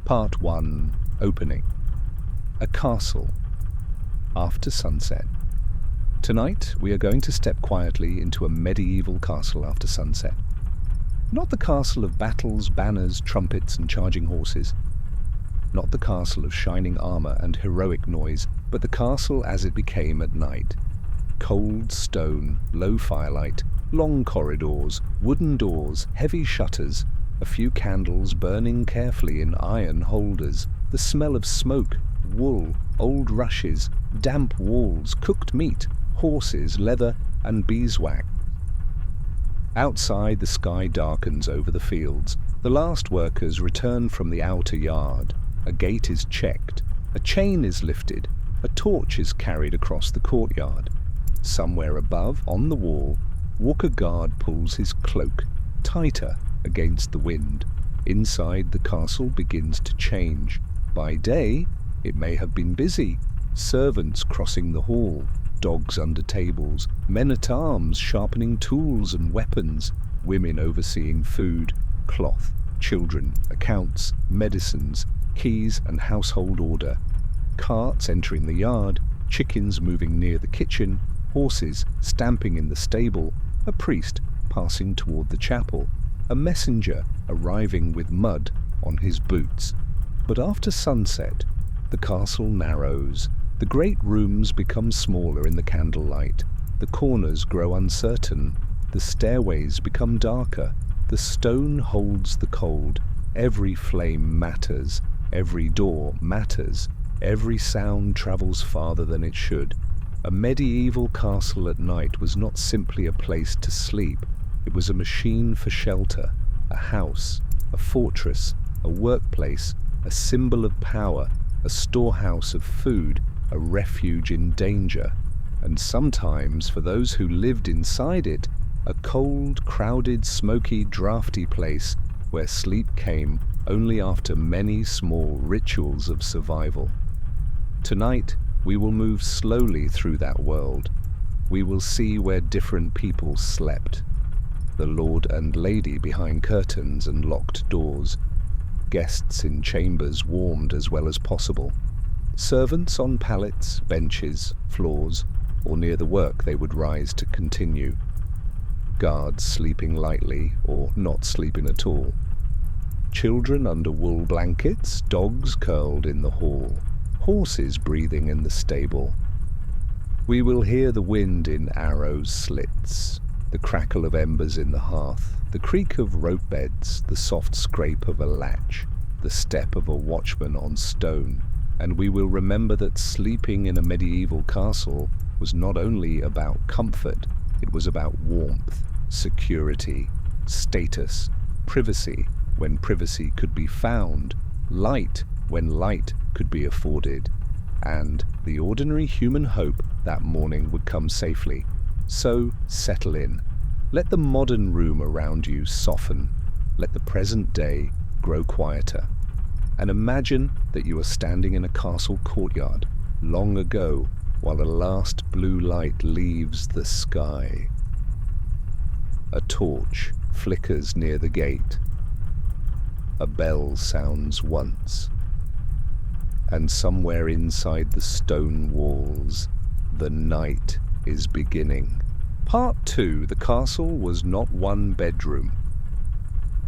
Part 1. Opening. A castle. After sunset. Tonight we are going to step quietly into a medieval castle after sunset. Not the castle of battles, banners, trumpets and charging horses. Not the castle of shining armor and heroic noise, but the castle as it became at night. Cold stone, low firelight, long corridors, wooden doors, heavy shutters, a few candles burning carefully in iron holders, the smell of smoke, wool, old rushes, damp walls, cooked meat, horses, leather, and beeswax. Outside, the sky darkens over the fields. The last workers return from the outer yard. A gate is checked. A chain is lifted. A torch is carried across the courtyard. Somewhere above, on the wall, Walker Guard pulls his cloak tighter against the wind. Inside, the castle begins to change. By day, it may have been busy. Servants crossing the hall, dogs under tables, men-at-arms sharpening tools and weapons, women overseeing food, cloth, children, accounts, medicines, keys and household order, carts entering the yard, chickens moving near the kitchen, horses stamping in the stable, a priest passing toward the chapel, a messenger arriving with mud on his boots. But after sunset, the castle narrows. The great rooms become smaller in the candlelight. The corners grow uncertain. The stairways become darker. The stone holds the cold. Every flame matters. Every door matters. Every sound travels farther than it should. A medieval castle at night was not simply a place to sleep. It was a machine for shelter, a house, a fortress, a workplace, a symbol of power, a storehouse of food, a refuge in danger, and sometimes, for those who lived inside it, a cold, crowded, smoky, drafty place where sleep came only after many small rituals of survival. Tonight, we will move slowly through that world. We will see where different people slept. The lord and lady behind curtains and locked doors. Guests in chambers warmed as well as possible. Servants on pallets, benches, floors, or near the work they would rise to continue. Guards sleeping lightly or not sleeping at all. Children under wool blankets, dogs curled in the hall, horses breathing in the stable. We will hear the wind in arrows' slits, the crackle of embers in the hearth, the creak of rope beds, the soft scrape of a latch, the step of a watchman on stone, and we will remember that sleeping in a medieval castle was not only about comfort, it was about warmth, security, status, privacy when privacy could be found, light when light could be afforded, and the ordinary human hope that morning would come safely. So settle in. Let the modern room around you soften. Let the present day grow quieter. And imagine that you are standing in a castle courtyard long ago while a last blue light leaves the sky. A torch flickers near the gate. A bell sounds once. And somewhere inside the stone walls, the night is beginning. Part 2. The castle was not one bedroom.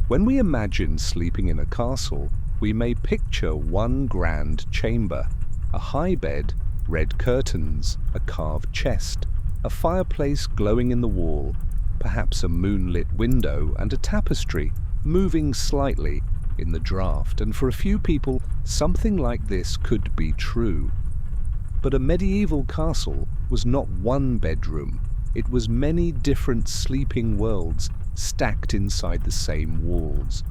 When we imagine sleeping in a castle, we may picture one grand chamber, a high bed, red curtains, a carved chest, a fireplace glowing in the wall, perhaps a moonlit window and a tapestry moving slightly in the draught, and for a few people, something like this could be true. But a medieval castle was not one bedroom. It was many different sleeping worlds stacked inside the same walls.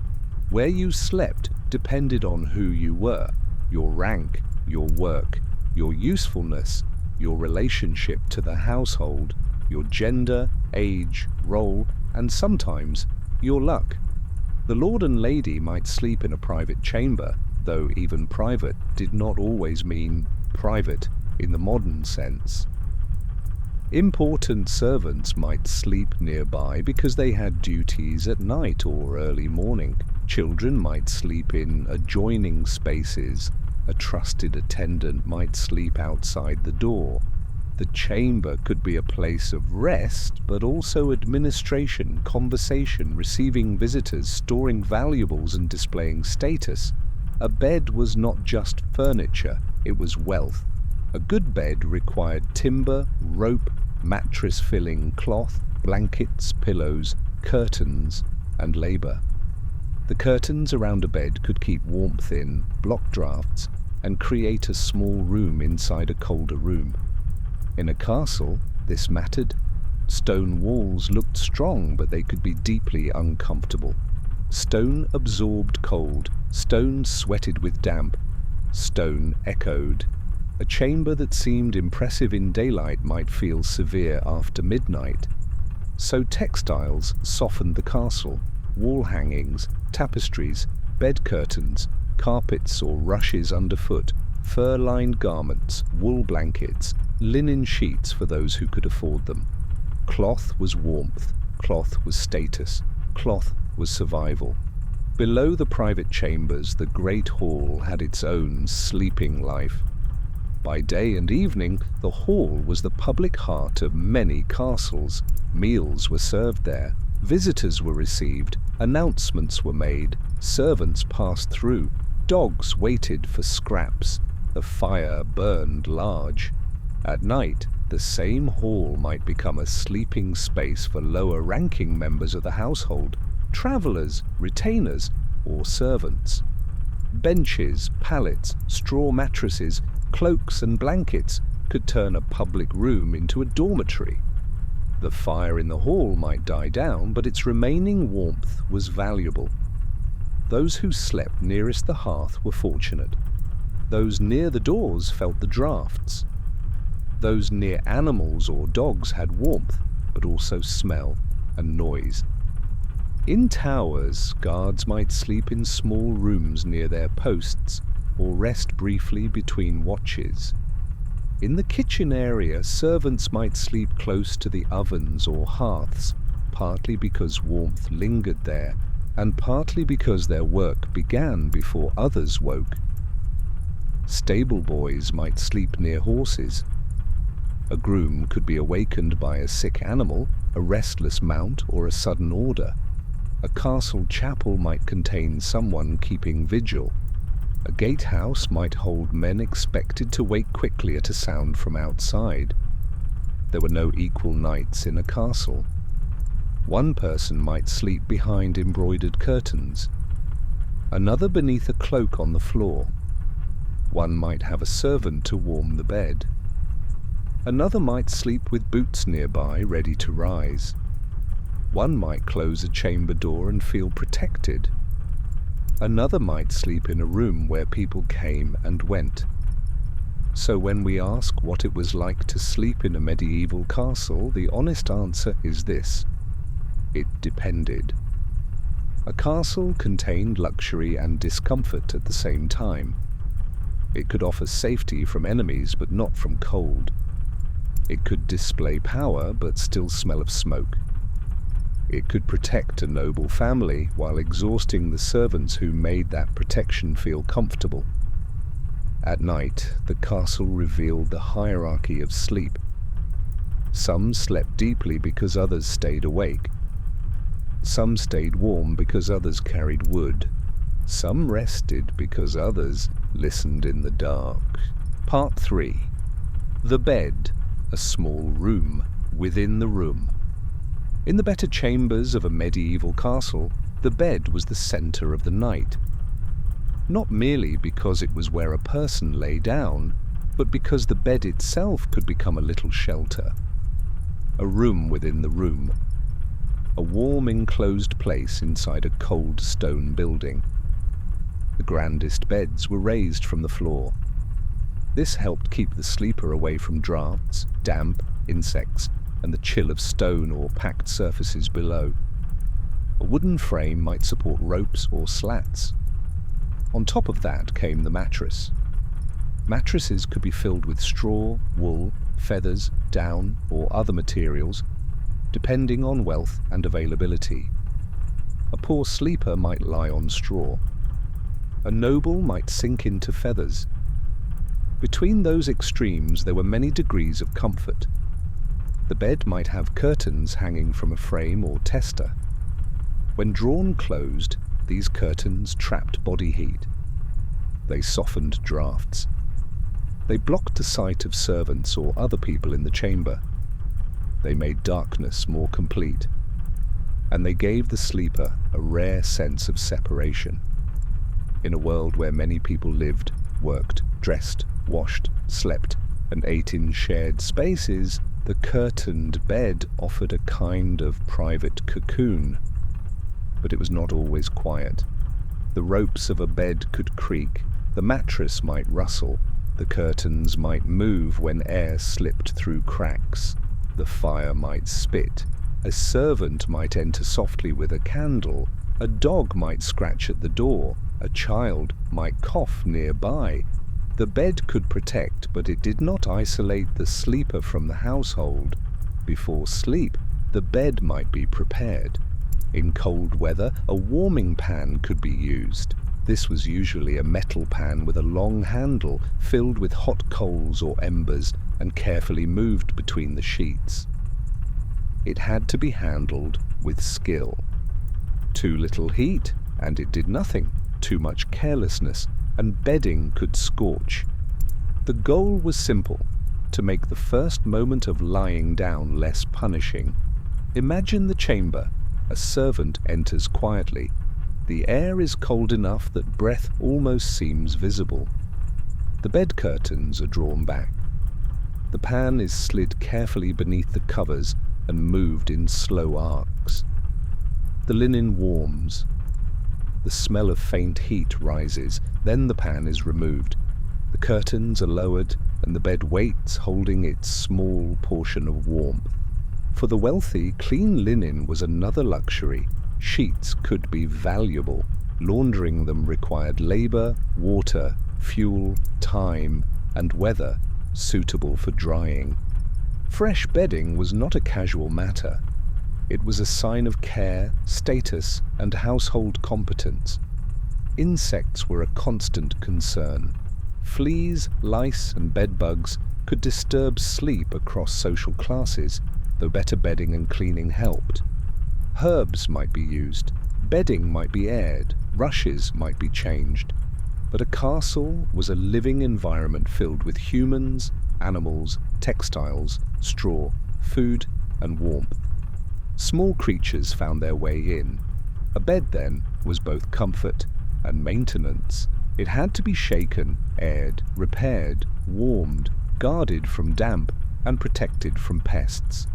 Where you slept depended on who you were, your rank, your work, your usefulness, your relationship to the household, your gender, age, role, and sometimes your luck. The lord and lady might sleep in a private chamber, though even private did not always mean private in the modern sense. Important servants might sleep nearby because they had duties at night or early morning. Children might sleep in adjoining spaces. A trusted attendant might sleep outside the door. The chamber could be a place of rest, but also administration, conversation, receiving visitors, storing valuables, and displaying status. A bed was not just furniture, it was wealth. A good bed required timber, rope, mattress-filling cloth, blankets, pillows, curtains, and labor. The curtains around a bed could keep warmth in, block drafts, and create a small room inside a colder room. In a castle, this mattered. Stone walls looked strong, but they could be deeply uncomfortable. Stone absorbed cold, stone sweated with damp, stone echoed. A chamber that seemed impressive in daylight might feel severe after midnight. So textiles softened the castle. Wall hangings, tapestries, bed curtains, carpets or rushes underfoot, fur-lined garments, wool blankets, linen sheets for those who could afford them. Cloth was warmth, cloth was status, cloth was survival. Below the private chambers, the great hall had its own sleeping life. By day and evening, the hall was the public heart of many castles. Meals were served there, visitors were received, announcements were made, servants passed through, dogs waited for scraps. The fire burned large. At night, the same hall might become a sleeping space for lower-ranking members of the household, travelers, retainers, or servants. Benches, pallets, straw mattresses, cloaks and blankets could turn a public room into a dormitory. The fire in the hall might die down, but its remaining warmth was valuable. Those who slept nearest the hearth were fortunate. Those near the doors felt the drafts. Those near animals or dogs had warmth, but also smell and noise. In towers, guards might sleep in small rooms near their posts or rest briefly between watches. In the kitchen area, servants might sleep close to the ovens or hearths, partly because warmth lingered there, and partly because their work began before others woke. Stable boys might sleep near horses. A groom could be awakened by a sick animal, a restless mount, or a sudden order. A castle chapel might contain someone keeping vigil. A gatehouse might hold men expected to wake quickly at a sound from outside. There were no equal nights in a castle. One person might sleep behind embroidered curtains, another beneath a cloak on the floor. One might have a servant to warm the bed. Another might sleep with boots nearby, ready to rise. One might close a chamber door and feel protected. Another might sleep in a room where people came and went. So when we ask what it was like to sleep in a medieval castle, the honest answer is this: it depended. A castle contained luxury and discomfort at the same time. It could offer safety from enemies, but not from cold. It could display power, but still smell of smoke. It could protect a noble family while exhausting the servants who made that protection feel comfortable. At night, the castle revealed the hierarchy of sleep. Some slept deeply because others stayed awake. Some stayed warm because others carried wood. Some rested because others listened in the dark. Part 3. The bed, a small room within the room. In the better chambers of a medieval castle, the bed was the center of the night. Not merely because it was where a person lay down, but because the bed itself could become a little shelter. A room within the room. A warm enclosed place inside a cold stone building. The grandest beds were raised from the floor. This helped keep the sleeper away from drafts, damp, insects, and the chill of stone or packed surfaces below. A wooden frame might support ropes or slats. On top of that came the mattress. Mattresses could be filled with straw, wool, feathers, down, or other materials, depending on wealth and availability. A poor sleeper might lie on straw. A noble might sink into feathers. Between those extremes there were many degrees of comfort. The bed might have curtains hanging from a frame or tester. When drawn closed, these curtains trapped body heat. They softened drafts. They blocked the sight of servants or other people in the chamber. They made darkness more complete. And they gave the sleeper a rare sense of separation. In a world where many people lived, worked, dressed, washed, slept, and ate in shared spaces, the curtained bed offered a kind of private cocoon. But it was not always quiet. The ropes of a bed could creak, the mattress might rustle, the curtains might move when air slipped through cracks, the fire might spit, a servant might enter softly with a candle, a dog might scratch at the door, a child might cough nearby. The bed could protect, but it did not isolate the sleeper from the household. Before sleep, the bed might be prepared. In cold weather, a warming pan could be used. This was usually a metal pan with a long handle filled with hot coals or embers and carefully moved between the sheets. It had to be handled with skill. Too little heat, and it did nothing. Too much carelessness, and bedding could scorch. The goal was simple: to make the first moment of lying down less punishing. Imagine the chamber. A servant enters quietly. The air is cold enough that breath almost seems visible. The bed curtains are drawn back. The pan is slid carefully beneath the covers and moved in slow arcs. The linen warms. The smell of faint heat rises, then the pan is removed. The curtains are lowered, and the bed waits, holding its small portion of warmth. For the wealthy, clean linen was another luxury. Sheets could be valuable. Laundering them required labor, water, fuel, time, and weather suitable for drying. Fresh bedding was not a casual matter. It was a sign of care, status, and household competence. Insects were a constant concern. Fleas, lice, and bedbugs could disturb sleep across social classes, though better bedding and cleaning helped. Herbs might be used, bedding might be aired, rushes might be changed. But a castle was a living environment filled with humans, animals, textiles, straw, food, and warmth. Small creatures found their way in. A bed, then, was both comfort and maintenance. It had to be shaken, aired, repaired, warmed, guarded from damp, and protected from pests.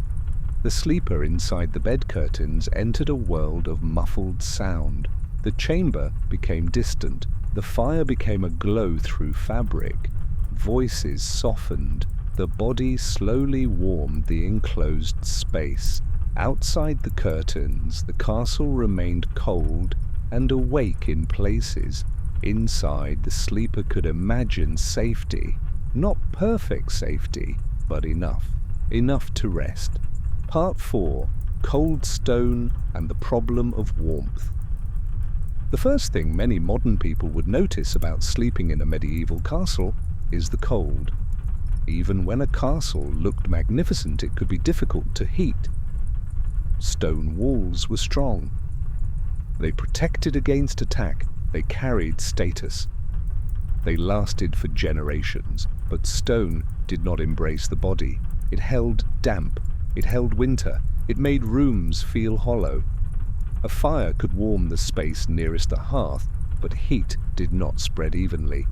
The sleeper inside the bed curtains entered a world of muffled sound. The chamber became distant. The fire became a glow through fabric. Voices softened. The body slowly warmed the enclosed space. Outside the curtains, the castle remained cold and awake in places. Inside, the sleeper could imagine safety. Not perfect safety, but enough. Enough to rest. Part 4. Cold Stone and the Problem of Warmth. The first thing many modern people would notice about sleeping in a medieval castle is the cold. Even when a castle looked magnificent, it could be difficult to heat. Stone walls were strong. They protected against attack. They carried status. They lasted for generations, but stone did not embrace the body. It held damp. It held winter. It made rooms feel hollow. A fire could warm the space nearest the hearth, but heat did not spread evenly.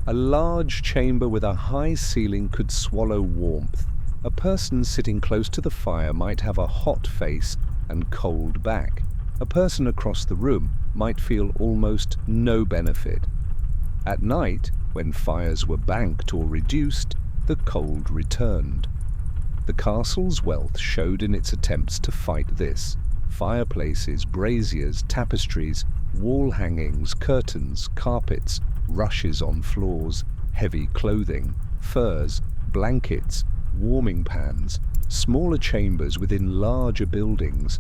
A large chamber with a high ceiling could swallow warmth. A person sitting close to the fire might have a hot face and cold back. A person across the room might feel almost no benefit. At night, when fires were banked or reduced, the cold returned. The castle's wealth showed in its attempts to fight this. Fireplaces, braziers, tapestries, wall hangings, curtains, carpets, rushes on floors, heavy clothing, furs, blankets, warming pans, smaller chambers within larger buildings.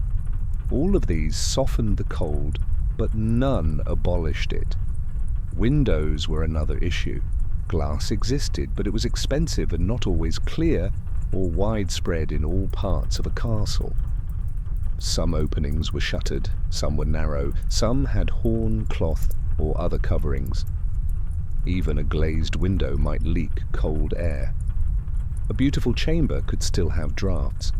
All of these softened the cold, but none abolished it. Windows were another issue. Glass existed, but it was expensive and not always clear or widespread in all parts of a castle. Some openings were shuttered, some were narrow, some had horn, cloth, or other coverings. Even a glazed window might leak cold air. A beautiful chamber could still have drafts.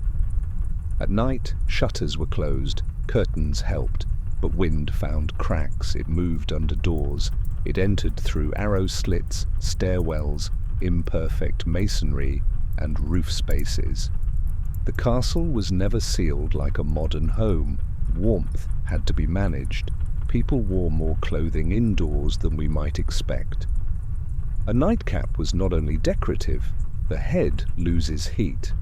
At night, shutters were closed, curtains helped, but wind found cracks, it moved under doors, it entered through arrow slits, stairwells, imperfect masonry, and roof spaces. The castle was never sealed like a modern home. Warmth had to be managed. People wore more clothing indoors than we might expect. A nightcap was not only decorative, the head loses heat.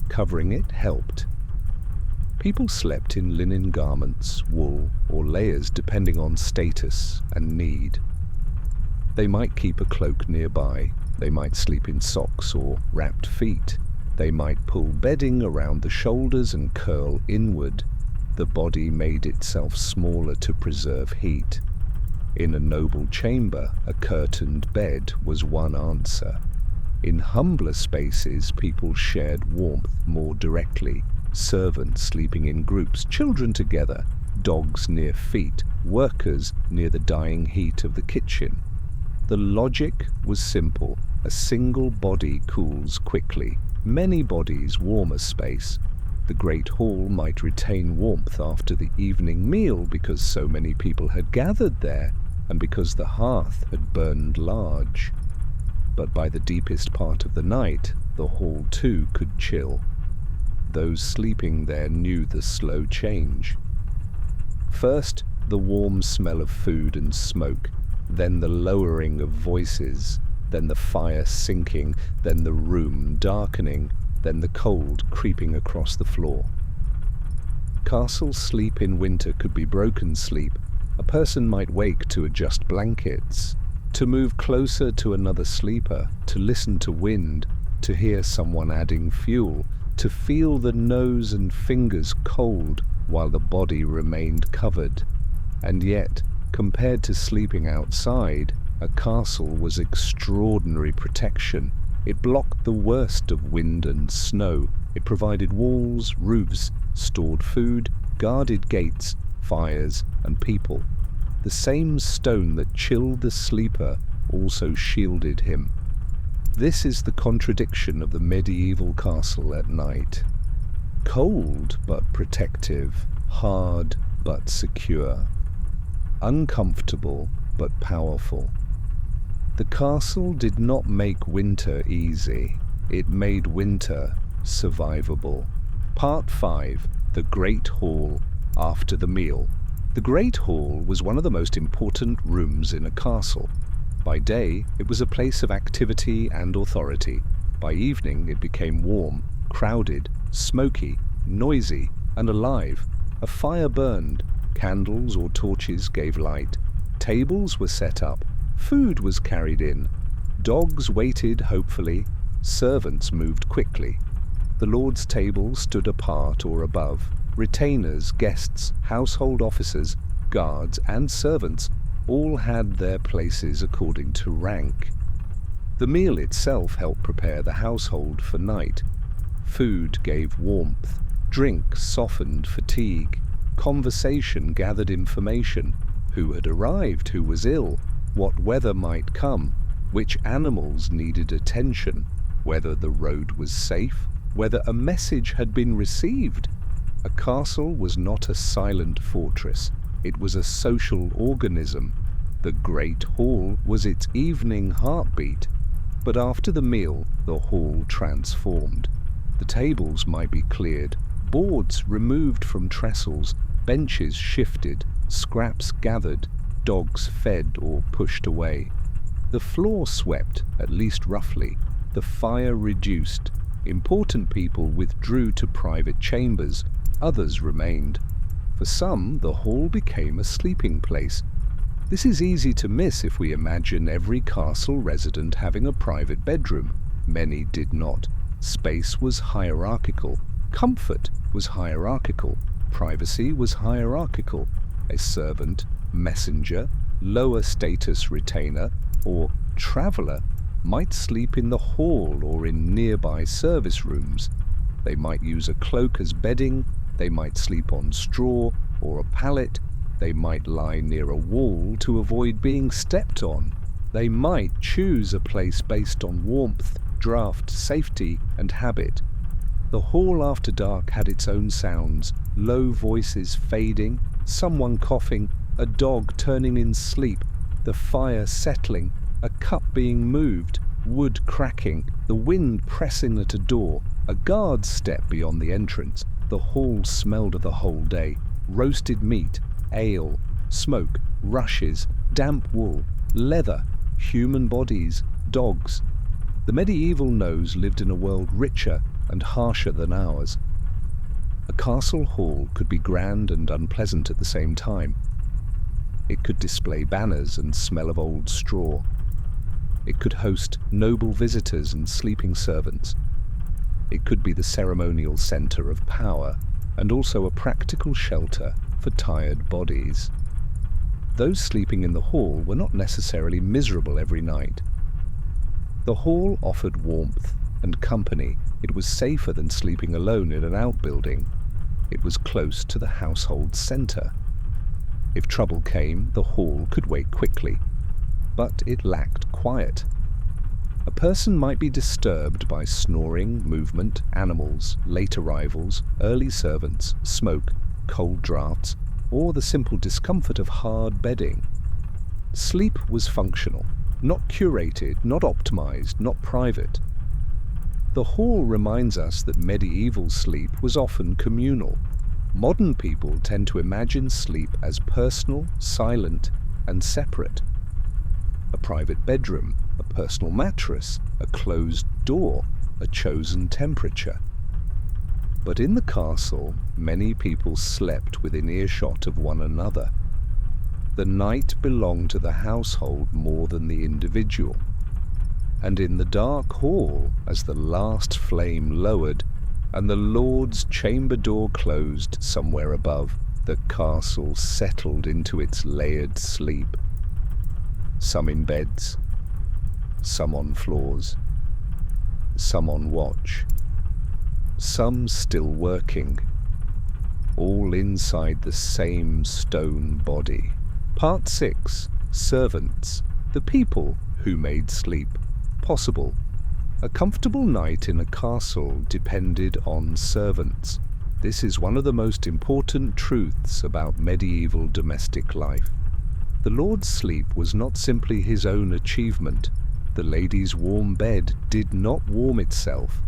Covering it helped. People slept in linen garments, wool, or layers depending on status and need. They might keep a cloak nearby, they might sleep in socks or wrapped feet, they might pull bedding around the shoulders and curl inward. The body made itself smaller to preserve heat. In a noble chamber, a curtained bed was one answer. In humbler spaces, people shared warmth more directly. Servants sleeping in groups, children together, dogs near feet, workers near the dying heat of the kitchen. The logic was simple. A single body cools quickly. Many bodies warm a space. The great hall might retain warmth after the evening meal because so many people had gathered there and because the hearth had burned large. But by the deepest part of the night, the hall too could chill. Those sleeping there knew the slow change. First, the warm smell of food and smoke, then the lowering of voices, then the fire sinking, then the room darkening, then the cold creeping across the floor. Castle sleep in winter could be broken sleep. A person might wake to adjust blankets, to move closer to another sleeper, to listen to wind, to hear someone adding fuel, to feel the nose and fingers cold while the body remained covered. And yet, compared to sleeping outside, a castle was extraordinary protection. It blocked the worst of wind and snow. It provided walls, roofs, stored food, guarded gates, fires, and people. The same stone that chilled the sleeper also shielded him. This is the contradiction of the medieval castle at night. Cold but protective, hard but secure, uncomfortable but powerful. The castle did not make winter easy. It made winter survivable. Part 5. The Great Hall after the meal. The Great Hall was one of the most important rooms in a castle. By day, it was a place of activity and authority. By evening, it became warm, crowded, smoky, noisy, and alive. A fire burned. Candles or torches gave light. Tables were set up. Food was carried in. Dogs waited hopefully. Servants moved quickly. The Lord's table stood apart or above. Retainers, guests, household officers, guards, and servants all had their places according to rank. The meal itself helped prepare the household for night. Food gave warmth. Drink softened fatigue. Conversation gathered information. Who had arrived, who was ill, what weather might come, which animals needed attention, whether the road was safe, whether a message had been received. A castle was not a silent fortress. It was a social organism. The Great Hall was its evening heartbeat. But after the meal, the hall transformed. The tables might be cleared, boards removed from trestles, benches shifted, scraps gathered, dogs fed or pushed away. The floor swept, at least roughly. The fire reduced. Important people withdrew to private chambers. Others remained. For some, the hall became a sleeping place. This is easy to miss if we imagine every castle resident having a private bedroom. Many did not. Space was hierarchical. Comfort was hierarchical. Privacy was hierarchical. A servant, messenger, lower status retainer, or traveller might sleep in the hall or in nearby service rooms. They might use a cloak as bedding, they might sleep on straw or a pallet, they might lie near a wall to avoid being stepped on. They might choose a place based on warmth, draught, safety, and habit. The hall after dark had its own sounds, low voices fading, someone coughing, a dog turning in sleep, the fire settling, a cup being moved, wood cracking, the wind pressing at a door, a guard's step beyond the entrance. The hall smelled of the whole day, roasted meat, ale, smoke, rushes, damp wool, leather, human bodies, dogs. The medieval nose lived in a world richer and harsher than ours. A castle hall could be grand and unpleasant at the same time. It could display banners and smell of old straw. It could host noble visitors and sleeping servants. It could be the ceremonial centre of power, and also a practical shelter for tired bodies. Those sleeping in the hall were not necessarily miserable every night. The hall offered warmth and company. It was safer than sleeping alone in an outbuilding. It was close to the household centre. If trouble came, the hall could wake quickly, but it lacked quiet. A person might be disturbed by snoring, movement, animals, late arrivals, early servants, smoke, cold draughts, or the simple discomfort of hard bedding. Sleep was functional, not curated, not optimized, not private. The hall reminds us that medieval sleep was often communal. Modern people tend to imagine sleep as personal, silent, and separate. A private bedroom, a personal mattress, a closed door, a chosen temperature. But in the castle, many people slept within earshot of one another. The night belonged to the household more than the individual. And in the dark hall, as the last flame lowered, and the Lord's chamber door closed somewhere above, the castle settled into its layered sleep. Some in beds, some on floors, some on watch, some still working, all inside the same stone body. Part 6. Servants, the people who made sleep possible. A comfortable night in a castle depended on servants. This is one of the most important truths about medieval domestic life. The Lord's sleep was not simply his own achievement. The lady's warm bed did not warm itself.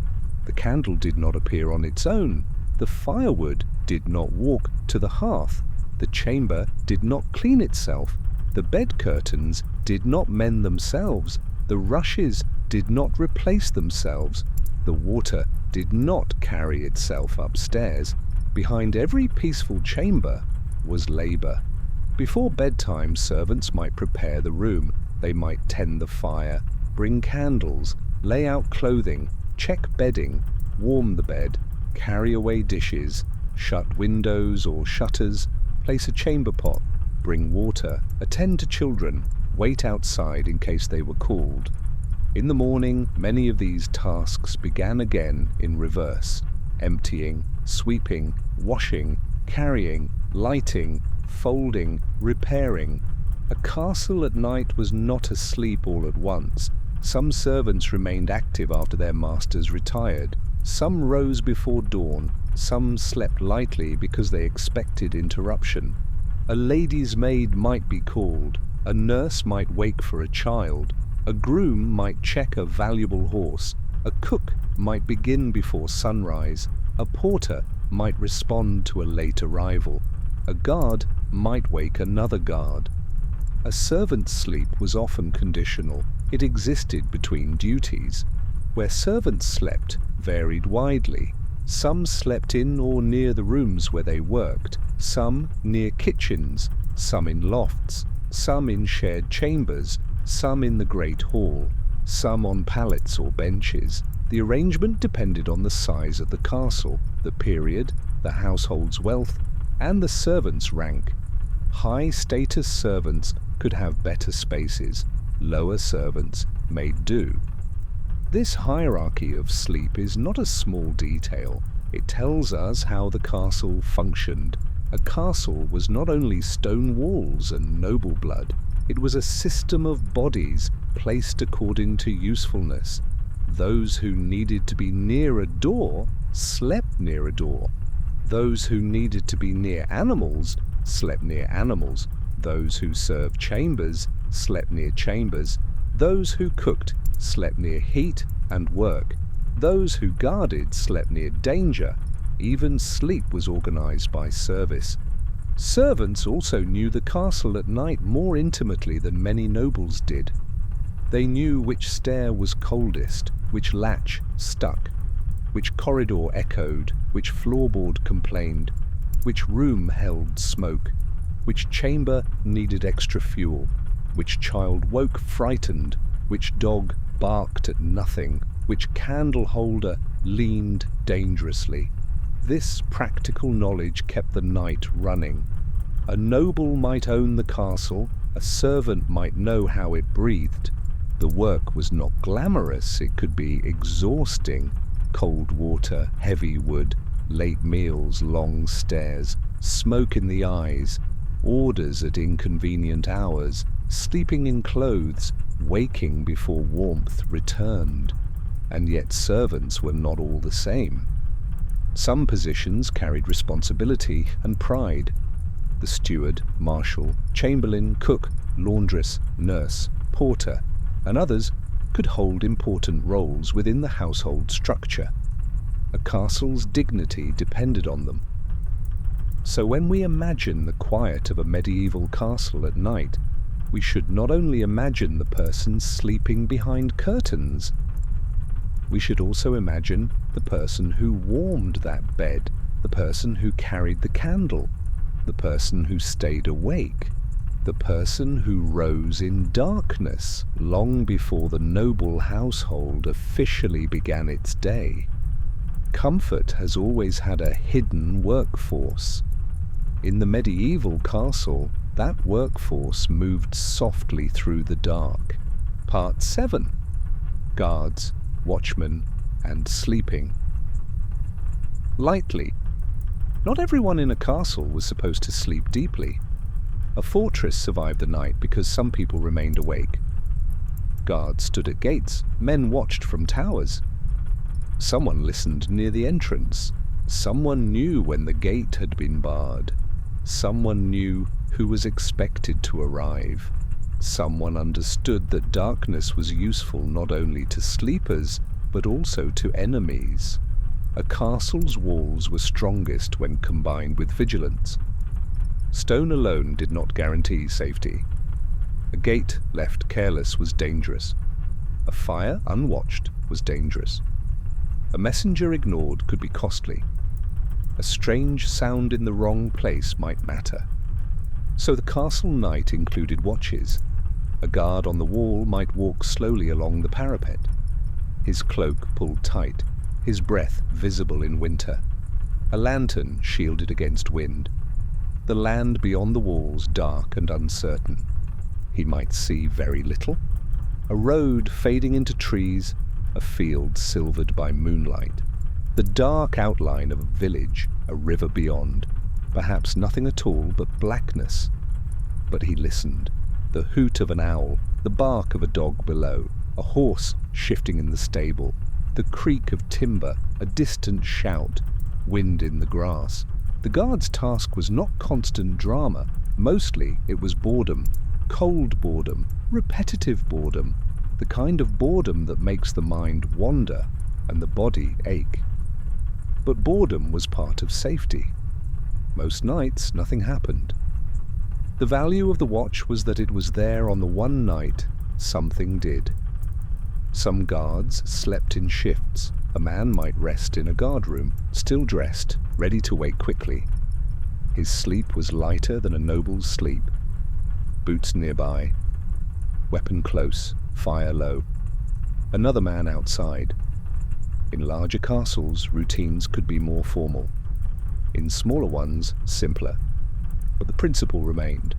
The candle did not appear on its own. The firewood did not walk to the hearth. The chamber did not clean itself. The bed curtains did not mend themselves. The rushes did not replace themselves. The water did not carry itself upstairs. Behind every peaceful chamber was labour. Before bedtime, servants might prepare the room. They might tend the fire, bring candles, lay out clothing, check bedding, warm the bed, carry away dishes, shut windows or shutters, place a chamber pot, bring water, attend to children, wait outside in case they were called. In the morning, many of these tasks began again in reverse: emptying, sweeping, washing, carrying, lighting, folding, repairing. A castle at night was not asleep all at once. Some servants remained active after their masters retired. Some rose before dawn. Some slept lightly because they expected interruption. A lady's maid might be called. A nurse might wake for a child. A groom might check a valuable horse. A cook might begin before sunrise. A porter might respond to a late arrival. A guard might wake another guard. A servant's sleep was often conditional. It existed between duties. Where servants slept varied widely. Some slept in or near the rooms where they worked, some near kitchens, some in lofts, some in shared chambers, some in the great hall, some on pallets or benches. The arrangement depended on the size of the castle, the period, the household's wealth, and the servants' rank. High-status servants could have better spaces, lower servants made do. This hierarchy of sleep is not a small detail. It tells us how the castle functioned. A castle was not only stone walls and noble blood, it was a system of bodies placed according to usefulness. Those who needed to be near a door slept near a door. Those who needed to be near animals slept near animals. Those who served chambers slept near chambers. Those who cooked slept near heat and work. Those who guarded slept near danger. Even sleep was organized by service. Servants also knew the castle at night more intimately than many nobles did. They knew which stair was coldest, which latch stuck, which corridor echoed, which floorboard complained, which room held smoke, which chamber needed extra fuel, which child woke frightened, which dog barked at nothing, which candle holder leaned dangerously. This practical knowledge kept the night running. A noble might own the castle, a servant might know how it breathed. The work was not glamorous, it could be exhausting. Cold water, heavy wood, late meals, long stairs, smoke in the eyes, orders at inconvenient hours, sleeping in clothes, waking before warmth returned. And yet servants were not all the same. Some positions carried responsibility and pride. The steward, marshal, chamberlain, cook, laundress, nurse, porter, and others could hold important roles within the household structure. A castle's dignity depended on them. So when we imagine the quiet of a medieval castle at night, we should not only imagine the person sleeping behind curtains, we should also imagine the person who warmed that bed, the person who carried the candle, the person who stayed awake, the person who rose in darkness long before the noble household officially began its day. Comfort has always had a hidden workforce. In the medieval castle, that workforce moved softly through the dark. Part 7. Guards, watchmen, and sleeping. Lightly. Not everyone in a castle was supposed to sleep deeply. A fortress survived the night because some people remained awake. Guards stood at gates, men watched from towers. Someone listened near the entrance. Someone knew when the gate had been barred. Someone knew who was expected to arrive. Someone understood that darkness was useful not only to sleepers, but also to enemies. A castle's walls were strongest when combined with vigilance. Stone alone did not guarantee safety. A gate left careless was dangerous. A fire unwatched was dangerous. A messenger ignored could be costly. A strange sound in the wrong place might matter. So the castle night included watches. A guard on the wall might walk slowly along the parapet, his cloak pulled tight, his breath visible in winter. A lantern shielded against wind. The land beyond the walls dark and uncertain. He might see very little. A road fading into trees, a field silvered by moonlight. The dark outline of a village, a river beyond. Perhaps nothing at all but blackness. But he listened. The hoot of an owl, the bark of a dog below, a horse shifting in the stable, the creak of timber, a distant shout, wind in the grass. The guard's task was not constant drama. Mostly it was boredom, cold boredom, repetitive boredom, the kind of boredom that makes the mind wander and the body ache. But boredom was part of safety. Most nights nothing happened. The value of the watch was that it was there on the one night something did. Some guards slept in shifts. A man might rest in a guard room, still dressed, ready to wake quickly. His sleep was lighter than a noble's sleep. Boots nearby, weapon close, fire low. Another man outside. In larger castles, routines could be more formal. in smaller ones simpler. But the principle remained.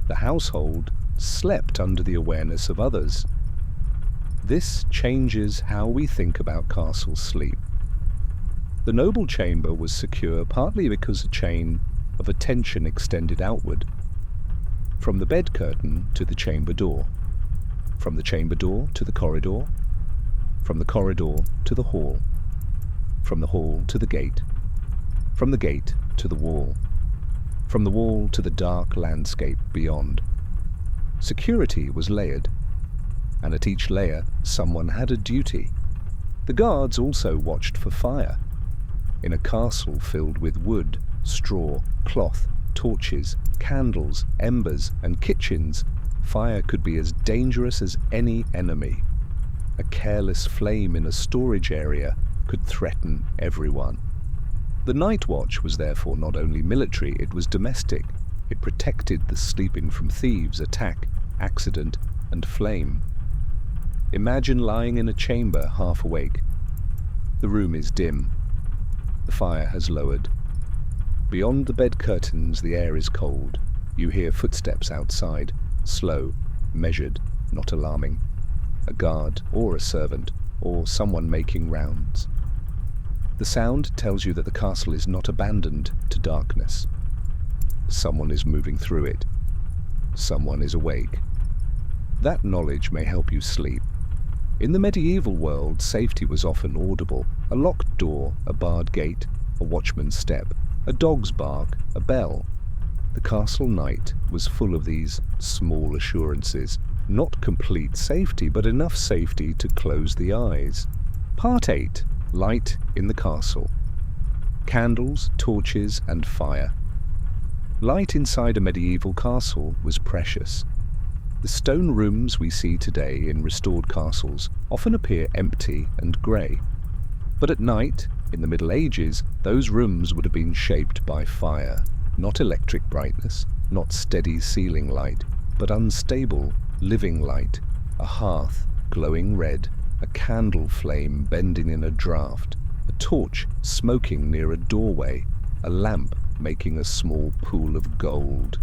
The household slept under the awareness of others. This changes how we think about castle sleep. The noble chamber was secure partly because a chain of attention extended outward, from the bed curtain to the chamber door, from the chamber door to the corridor, from the corridor to the hall, from the hall to the gate, from the gate to the wall, from the wall to the dark landscape beyond. Security was layered, and at each layer someone had a duty. The guards also watched for fire. In a castle filled with wood, straw, cloth, torches, candles, embers, and kitchens, fire could be as dangerous as any enemy. A careless flame in a storage area could threaten everyone. The night watch was therefore not only military, it was domestic. It protected the sleeping from thieves, attack, accident, and flame. Imagine lying in a chamber half awake. The room is dim. The fire has lowered. Beyond the bed curtains, the air is cold. You hear footsteps outside, slow, measured, not alarming. A guard, or a servant, or someone making rounds. The sound tells you that the castle is not abandoned to darkness. Someone is moving through it. Someone is awake. That knowledge may help you sleep. In the medieval world, safety was often audible. A locked door, a barred gate, a watchman's step, a dog's bark, a bell. The castle night was full of these small assurances. Not complete safety, but enough safety to close the eyes. Part 8. Light in the castle. Candles, torches, and fire. Light inside a medieval castle was precious. The stone rooms we see today in restored castles often appear empty and grey. But at night, in the Middle Ages, those rooms would have been shaped by fire. Not electric brightness, not steady ceiling light, but unstable, living light. A hearth, glowing red, a candle flame bending in a draught, a torch smoking near a doorway, a lamp making a small pool of gold.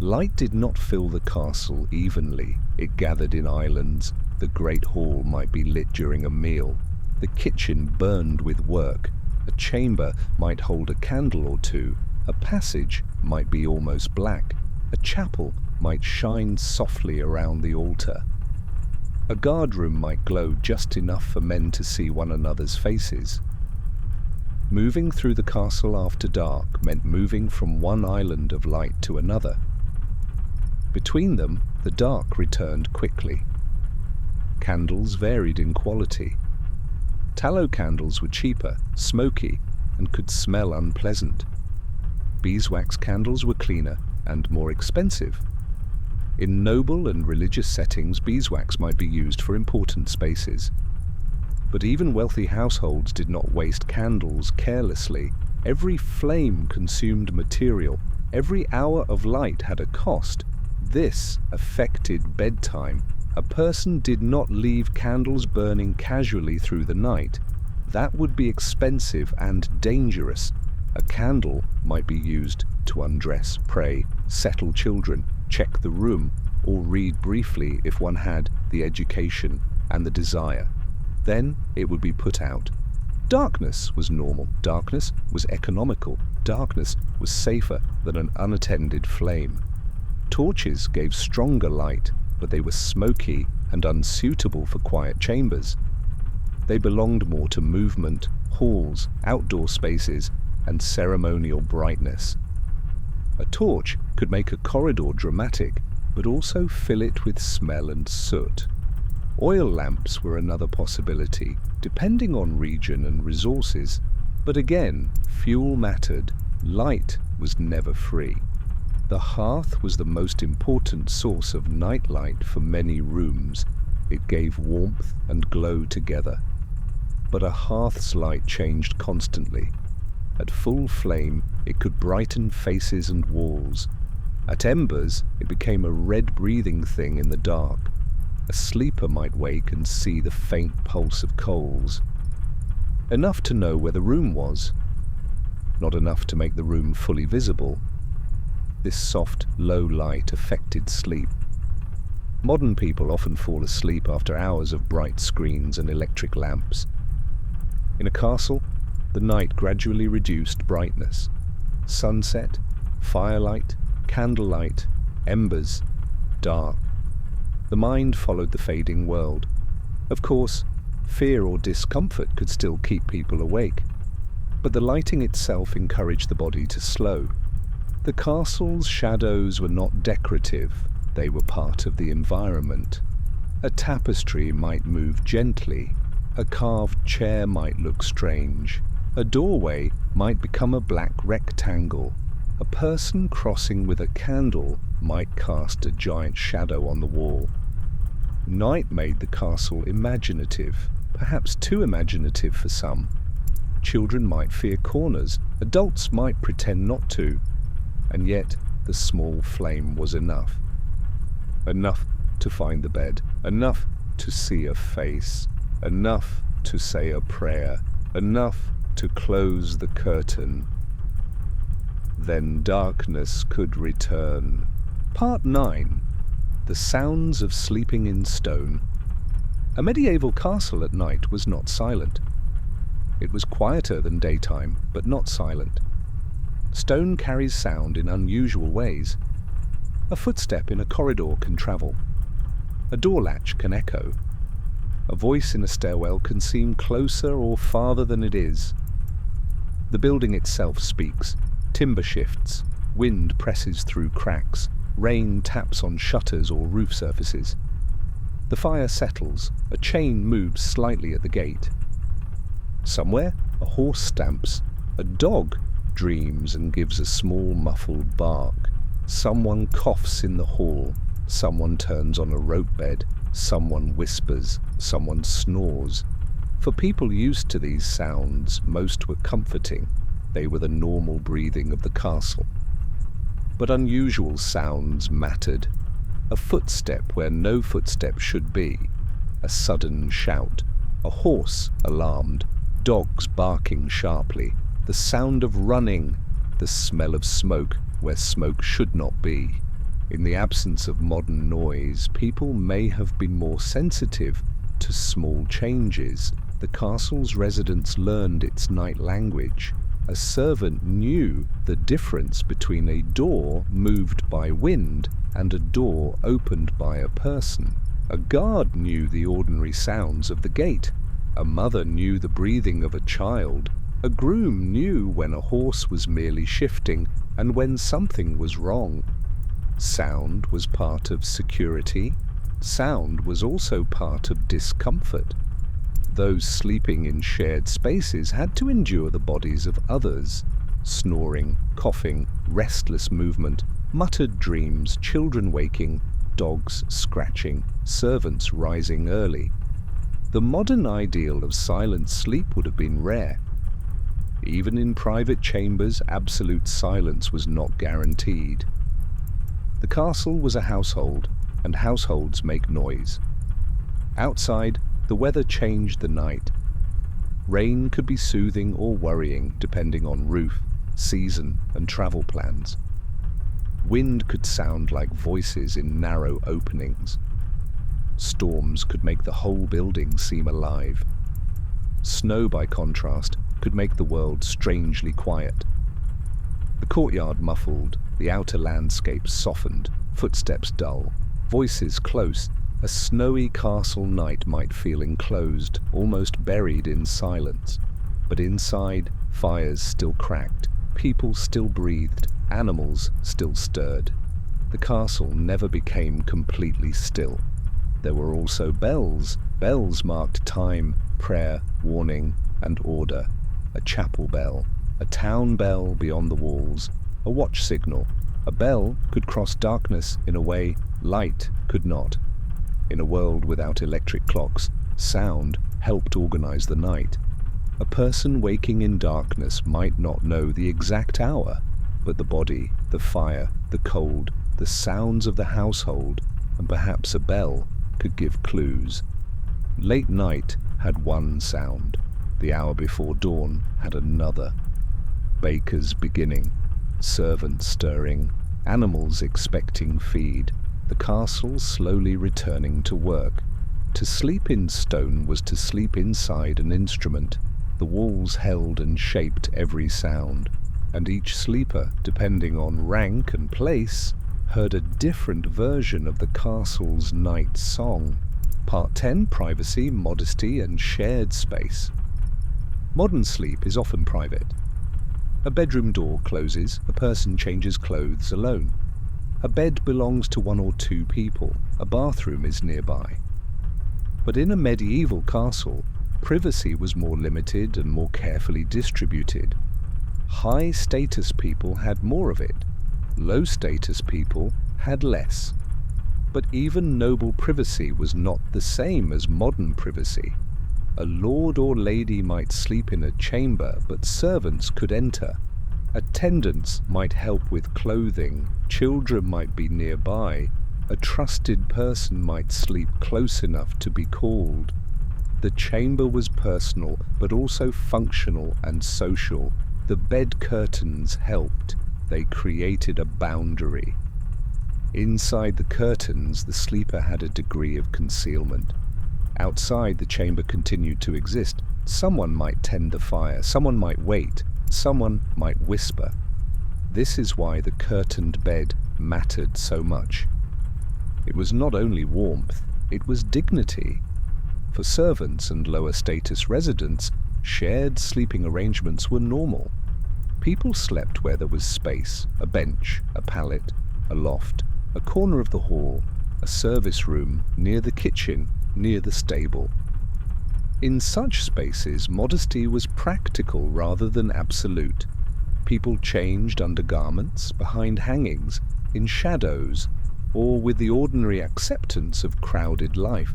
Light did not fill the castle evenly. It gathered in islands. The great hall might be lit during a meal. The kitchen burned with work. A chamber might hold a candle or two. A passage might be almost black. A chapel might shine softly around the altar. A guardroom might glow just enough for men to see one another's faces. Moving through the castle after dark meant moving from one island of light to another. Between them, the dark returned quickly. Candles varied in quality. Tallow candles were cheaper, smoky, and could smell unpleasant. Beeswax candles were cleaner and more expensive. In noble and religious settings, beeswax might be used for important spaces. But even wealthy households did not waste candles carelessly. Every flame consumed material. Every hour of light had a cost. This affected bedtime. A person did not leave candles burning casually through the night. That would be expensive and dangerous. A candle might be used to undress, pray, settle children, check the room, or read briefly if one had the education and the desire. Then it would be put out. Darkness was normal. Darkness was economical. Darkness was safer than an unattended flame. Torches gave stronger light, but they were smoky and unsuitable for quiet chambers. They belonged more to movement, halls, outdoor spaces, and ceremonial brightness. A torch could make a corridor dramatic, but also fill it with smell and soot. Oil lamps were another possibility, depending on region and resources. But again, fuel mattered. Light was never free. The hearth was the most important source of nightlight for many rooms. It gave warmth and glow together. But a hearth's light changed constantly. At full flame, it could brighten faces and walls. At embers, it became a red-breathing thing in the dark. A sleeper might wake and see the faint pulse of coals. Enough to know where the room was. not enough to make the room fully visible. This soft, low light affected sleep. Modern people often fall asleep after hours of bright screens and electric lamps. In a castle, the night gradually reduced brightness. Sunset, firelight, candlelight, embers, dark. The mind followed the fading world. Of course, fear or discomfort could still keep people awake, but the lighting itself encouraged the body to slow. The castle's shadows were not decorative, they were part of the environment. A tapestry might move gently, a carved chair might look strange, a doorway might become a black rectangle, a person crossing with a candle might cast a giant shadow on the wall. Night made the castle imaginative, perhaps too imaginative for some. Children might fear corners, adults might pretend not to, and yet the small flame was enough. Enough to find the bed, enough to see a face, enough to say a prayer, enough to close the curtain. Then darkness could return. Part 9. The Sounds of Sleeping in Stone. A medieval castle at night was not silent. It was quieter than daytime, but not silent. Stone carries sound in unusual ways. A footstep in a corridor can travel. A door latch can echo. A voice in a stairwell can seem closer or farther than it is. The building itself speaks. Timber shifts. Wind presses through cracks. Rain taps on shutters or roof surfaces. The fire settles. A chain moves slightly at the gate. Somewhere, a horse stamps. A dog dreams and gives a small muffled bark. Someone coughs in the hall. Someone turns on a rope bed. Someone whispers. Someone snores. For people used to these sounds, most were comforting. They were the normal breathing of the castle. But unusual sounds mattered. A footstep where no footstep should be. A sudden shout. A horse alarmed. Dogs barking sharply. The sound of running. The smell of smoke where smoke should not be. In the absence of modern noise, people may have been more sensitive to small changes. The castle's residents learned its night language. A servant knew the difference between a door moved by wind and a door opened by a person. A guard knew the ordinary sounds of the gate. A mother knew the breathing of a child. A groom knew when a horse was merely shifting and when something was wrong. Sound was part of security. Sound was also part of discomfort. Those sleeping in shared spaces had to endure the bodies of others. Snoring, coughing, restless movement, muttered dreams, children waking, dogs scratching, servants rising early. The modern ideal of silent sleep would have been rare. Even in private chambers, absolute silence was not guaranteed. The castle was a household, and households make noise. Outside, the weather changed the night. Rain could be soothing or worrying depending on roof, season, and travel plans. Wind could sound like voices in narrow openings. Storms could make the whole building seem alive. Snow, by contrast, could make the world strangely quiet. The courtyard muffled, the outer landscape softened, footsteps dull, voices close. A snowy castle night might feel enclosed, almost buried in silence. But inside, fires still cracked, people still breathed, animals still stirred. The castle never became completely still. There were also bells. Bells marked time, prayer, warning, and order. A chapel bell, a town bell beyond the walls, a watch signal. A bell could cross darkness in a way light could not. In a world without electric clocks, sound helped organize the night. A person waking in darkness might not know the exact hour, but the body, the fire, the cold, the sounds of the household, and perhaps a bell could give clues. Late night had one sound. The hour before dawn had another. Bakers beginning, servants stirring, animals expecting feed, the castle slowly returning to work. To sleep in stone was to sleep inside an instrument. The walls held and shaped every sound, and each sleeper, depending on rank and place, heard a different version of the castle's night song. Part 10. Privacy, modesty, and shared space. Modern sleep is often private. A bedroom door closes, a person changes clothes alone. A bed belongs to one or two people, a bathroom is nearby. But in a medieval castle, privacy was more limited and more carefully distributed. High-status people had more of it. Low-status people had less. But even noble privacy was not the same as modern privacy. A lord or lady might sleep in a chamber, but servants could enter. Attendants might help with clothing, children might be nearby, a trusted person might sleep close enough to be called. The chamber was personal, but also functional and social. The bed curtains helped. They created a boundary. Inside the curtains, the sleeper had a degree of concealment. Outside, the chamber continued to exist. Someone might tend the fire, someone might wait, someone might whisper. This is why the curtained bed mattered so much. It was not only warmth, it was dignity. For servants and lower status residents, shared sleeping arrangements were normal. People slept where there was space, a bench, a pallet, a loft, a corner of the hall, a service room, near the kitchen, near the stable. In such spaces, modesty was practical rather than absolute. People changed under garments, behind hangings, in shadows, or with the ordinary acceptance of crowded life.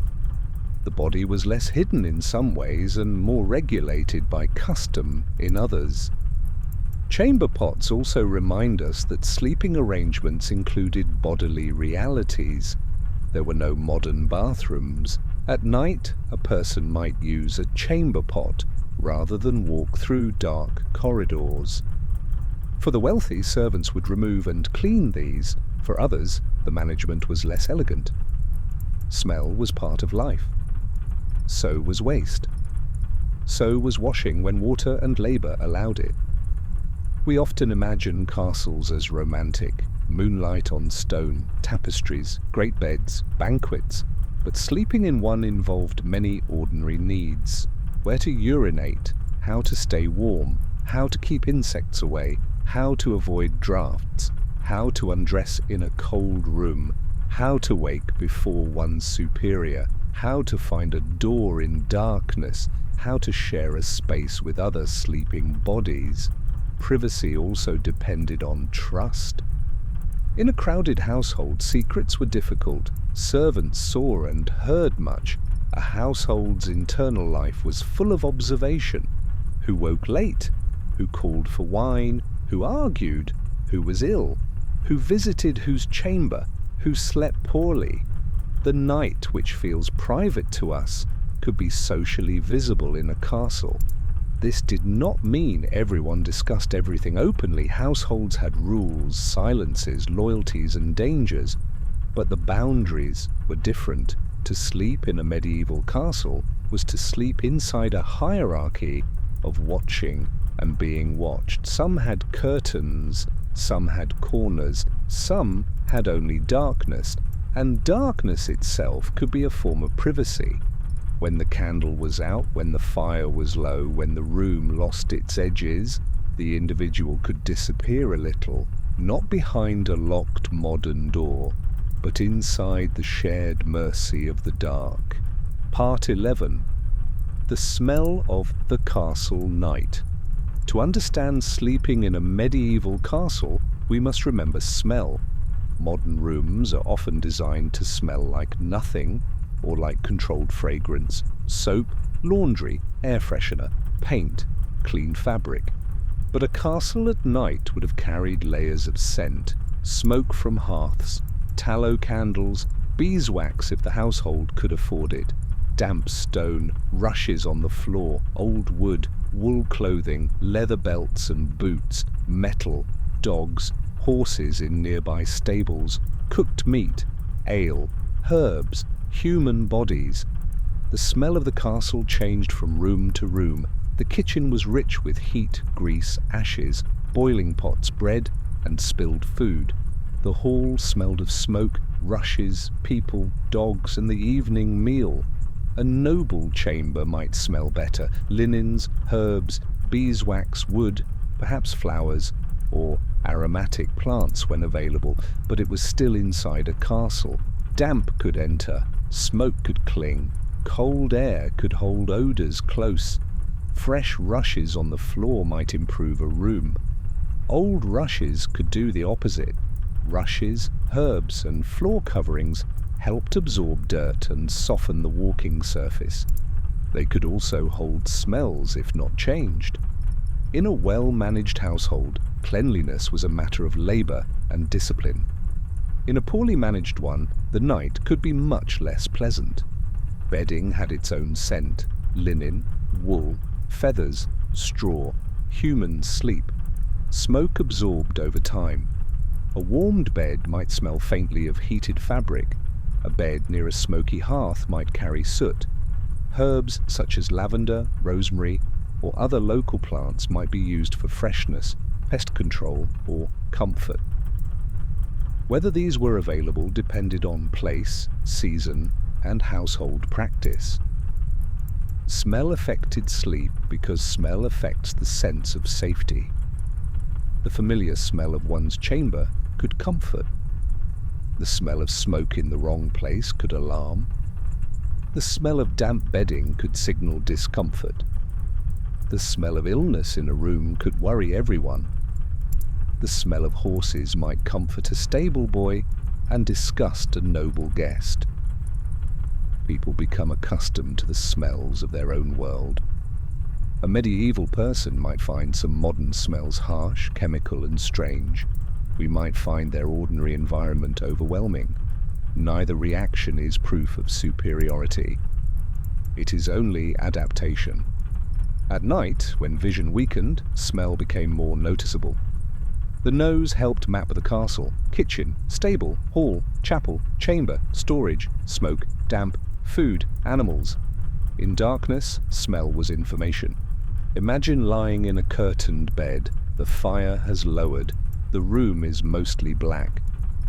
The body was less hidden in some ways and more regulated by custom in others. Chamber pots also remind us that sleeping arrangements included bodily realities. There were no modern bathrooms. At night, a person might use a chamber pot rather than walk through dark corridors. For the wealthy, servants would remove and clean these. For others, the management was less elegant. Smell was part of life. So was waste. So was washing when water and labour allowed it. We often imagine castles as romantic, moonlight on stone, tapestries, great beds, banquets, but sleeping in one involved many ordinary needs. Where to urinate, how to stay warm, how to keep insects away, how to avoid drafts, how to undress in a cold room, how to wake before one's superior, how to find a door in darkness, how to share a space with other sleeping bodies. Privacy also depended on trust. In a crowded household, secrets were difficult. Servants saw and heard much. A household's internal life was full of observation. Who woke late? Who called for wine? Who argued? Who was ill? Who visited whose chamber? Who slept poorly? The night, which feels private to us, could be socially visible in a castle. This did not mean everyone discussed everything openly. Households had rules, silences, loyalties, and dangers, but the boundaries were different. To sleep in a medieval castle was to sleep inside a hierarchy of watching and being watched. Some had curtains, some had corners, some had only darkness, and darkness itself could be a form of privacy. When the candle was out, when the fire was low, when the room lost its edges, the individual could disappear a little, not behind a locked modern door, but inside the shared mercy of the dark. Part 11. The smell of the castle night. To understand sleeping in a medieval castle, we must remember smell. Modern rooms are often designed to smell like nothing, or like controlled fragrance, soap, laundry, air freshener, paint, clean fabric. But a castle at night would have carried layers of scent, smoke from hearths, tallow candles, beeswax if the household could afford it. damp stone, rushes on the floor, old wood, wool clothing, leather belts and boots, metal, dogs, horses in nearby stables, cooked meat, ale, herbs, human bodies. The smell of the castle changed from room to room. The kitchen was rich with heat, grease, ashes, boiling pots, bread, and spilled food. The hall smelled of smoke, rushes, people, dogs, and the evening meal. A noble chamber might smell better: linens, herbs, beeswax, wood, perhaps flowers, or aromatic plants when available, but it was still inside a castle. Damp could enter, smoke could cling, cold air could hold odours close. Fresh rushes on the floor might improve a room. Old rushes could do the opposite. Rushes, herbs, and floor coverings helped absorb dirt and soften the walking surface. They could also hold smells if not changed. In a well-managed household, cleanliness was a matter of labour and discipline. In a poorly managed one, the night could be much less pleasant. Bedding had its own scent: linen, wool, feathers, straw, human sleep. Smoke absorbed over time. A warmed bed might smell faintly of heated fabric. A bed near a smoky hearth might carry soot. Herbs such as lavender, rosemary, or other local plants might be used for freshness, pest control, or comfort. Whether these were available depended on place, season, and household practice. Smell affected sleep because smell affects the sense of safety. The familiar smell of one's chamber could comfort. The smell of smoke in the wrong place could alarm. The smell of damp bedding could signal discomfort. The smell of illness in a room could worry everyone. The smell of horses might comfort a stable boy and disgust a noble guest. People become accustomed to the smells of their own world. A medieval person might find some modern smells harsh, chemical, and strange. We might find their ordinary environment overwhelming. Neither reaction is proof of superiority. It is only adaptation. At night, when vision weakened, smell became more noticeable. The nose helped map the castle: kitchen, stable, hall, chapel, chamber, storage, smoke, damp, food, animals. In darkness, smell was information. Imagine lying in a curtained bed. The fire has lowered. The room is mostly black.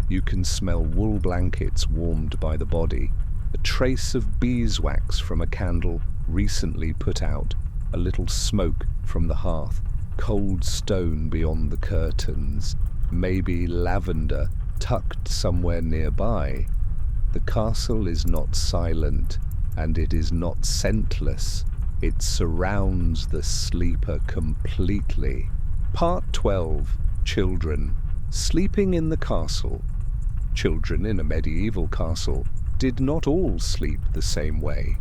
You can smell wool blankets warmed by the body, a trace of beeswax from a candle recently put out, a little smoke from the hearth, cold stone beyond the curtains, maybe lavender tucked somewhere nearby. The castle is not silent, and it is not scentless. It surrounds the sleeper completely. Part 12. Children. Sleeping in the castle. Children in a medieval castle did not all sleep the same way.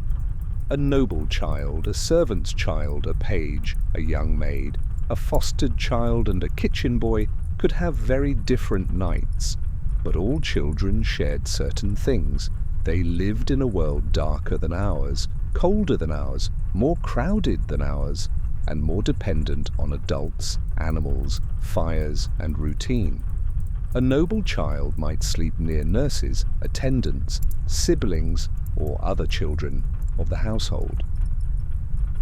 A noble child, a servant's child, a page, a young maid, a fostered child, and a kitchen boy could have very different nights. But all children shared certain things. They lived in a world darker than ours, colder than ours, more crowded than ours, and more dependent on adults, animals, fires, and routine. A noble child might sleep near nurses, attendants, siblings, or other children of the household.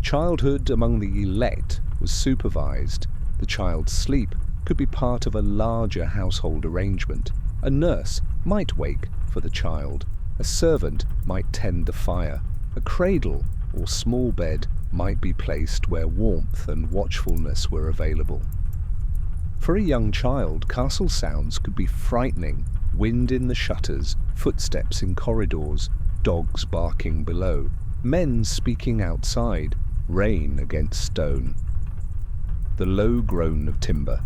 Childhood among the elect was supervised. The child's sleep could be part of a larger household arrangement. A nurse might wake for the child. A servant might tend the fire. A cradle or small bed might be placed where warmth and watchfulness were available. For a young child, castle sounds could be frightening: wind in the shutters, footsteps in corridors, dogs barking below, men speaking outside, rain against stone. The low groan of timber.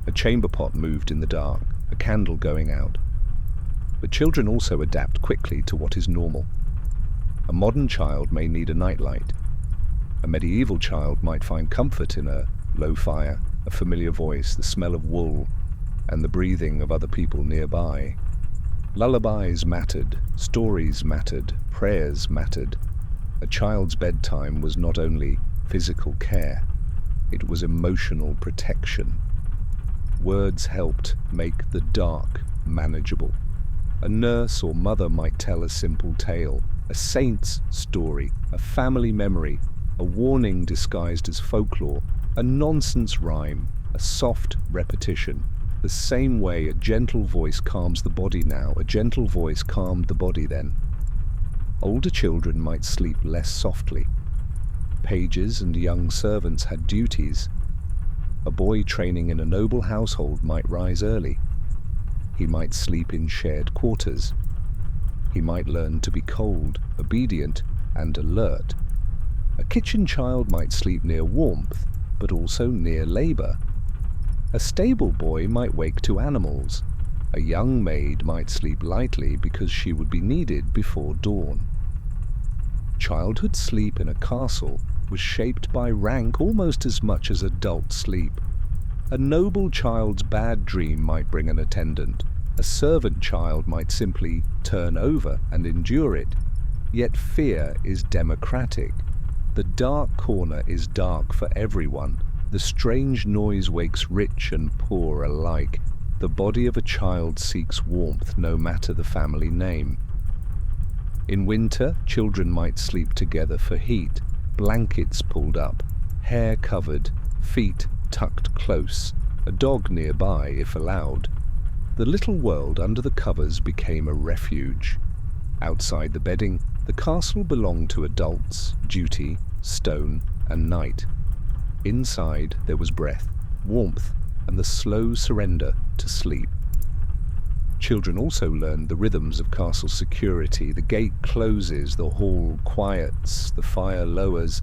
A chamber pot moved in the dark, a candle going out. But children also adapt quickly to what is normal. A modern child may need a nightlight. A medieval child might find comfort in a low fire, a familiar voice, the smell of wool, and the breathing of other people nearby. Lullabies mattered, stories mattered, prayers mattered. A child's bedtime was not only physical care, it was emotional protection. Words helped make the dark manageable. A nurse or mother might tell a simple tale, a saint's story, a family memory, a warning disguised as folklore, a nonsense rhyme, a soft repetition. The same way a gentle voice calms the body now, a gentle voice calmed the body then. Older children might sleep less softly. Pages and young servants had duties. A boy training in a noble household might rise early. He might sleep in shared quarters. He might learn to be cold, obedient, and alert. A kitchen child might sleep near warmth, but also near labor. A stable boy might wake to animals. A young maid might sleep lightly because she would be needed before dawn. Childhood sleep in a castle was shaped by rank almost as much as adult sleep. A noble child's bad dream might bring an attendant. A servant child might simply turn over and endure it. Yet fear is democratic. The dark corner is dark for everyone. The strange noise wakes rich and poor alike. The body of a child seeks warmth no matter the family name. In winter, children might sleep together for heat, blankets pulled up, hair covered, feet tucked close, a dog nearby if allowed. The little world under the covers became a refuge. Outside the bedding, the castle belonged to adults, duty, stone, and night. Inside there was breath, warmth, and the slow surrender to sleep. Children also learned the rhythms of castle security. The gate closes, the hall quiets, the fire lowers,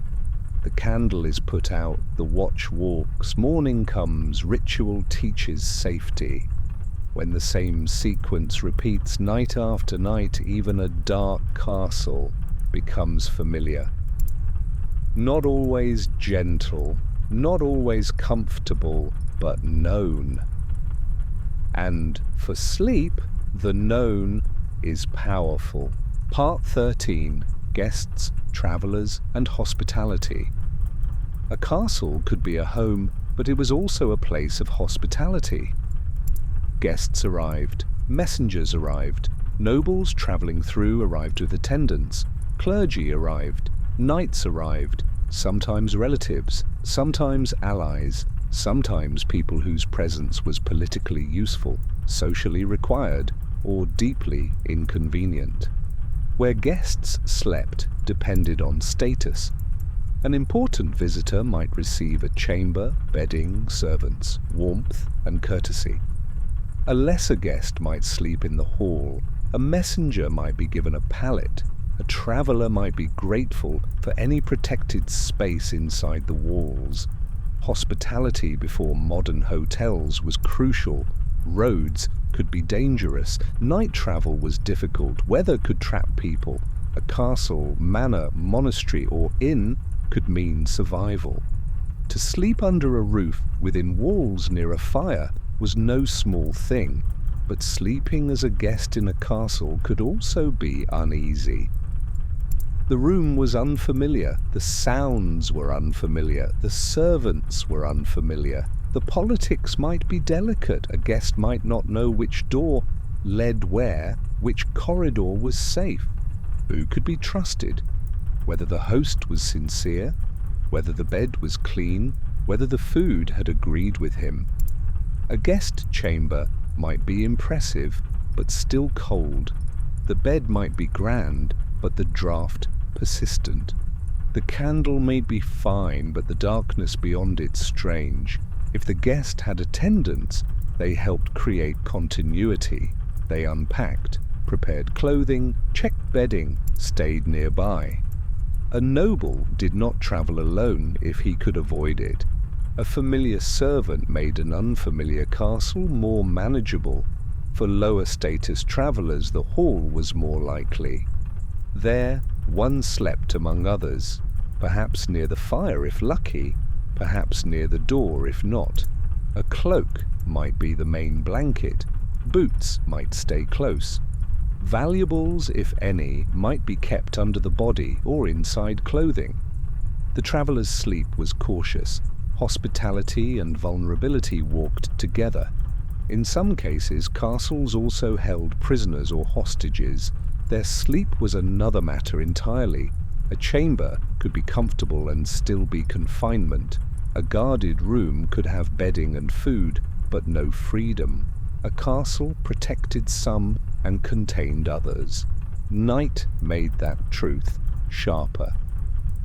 the candle is put out, the watch walks, morning comes, ritual teaches safety. When the same sequence repeats night after night, even a dark castle becomes familiar. Not always gentle, not always comfortable, but known. And for sleep, the known is powerful. Part 13, Guests, Travelers, and Hospitality. A castle could be a home, but it was also a place of hospitality. Guests arrived, messengers arrived, nobles travelling through arrived with attendants, clergy arrived, knights arrived, sometimes relatives, sometimes allies, sometimes people whose presence was politically useful, socially required, or deeply inconvenient. Where guests slept depended on status. An important visitor might receive a chamber, bedding, servants, warmth, and courtesy. A lesser guest might sleep in the hall, a messenger might be given a pallet, a traveller might be grateful for any protected space inside the walls. Hospitality before modern hotels was crucial. Roads could be dangerous, night travel was difficult, weather could trap people. A castle, manor, monastery, or inn could mean survival. To sleep under a roof within walls near a fire was no small thing, but sleeping as a guest in a castle could also be uneasy. The room was unfamiliar, the sounds were unfamiliar, the servants were unfamiliar, the politics might be delicate, a guest might not know which door led where, which corridor was safe, who could be trusted, whether the host was sincere, whether the bed was clean, whether the food had agreed with him. A guest chamber might be impressive, but still cold. The bed might be grand, but the draught persistent. The candle may be fine, but the darkness beyond it strange. If the guest had attendants, they helped create continuity. They unpacked, prepared clothing, checked bedding, stayed nearby. A noble did not travel alone if he could avoid it. A familiar servant made an unfamiliar castle more manageable. For lower status travelers, the hall was more likely. There, one slept among others, perhaps near the fire if lucky, perhaps near the door if not. A cloak might be the main blanket, boots might stay close, Valuables, if any, might be kept under the body or inside clothing. The traveller's sleep was cautious. Hospitality and vulnerability walked together. In some cases, castles also held prisoners or hostages. Their sleep was another matter entirely. A chamber could be comfortable and still be confinement. A guarded room could have bedding and food, but no freedom. A castle protected some and contained others. Night made that truth sharper.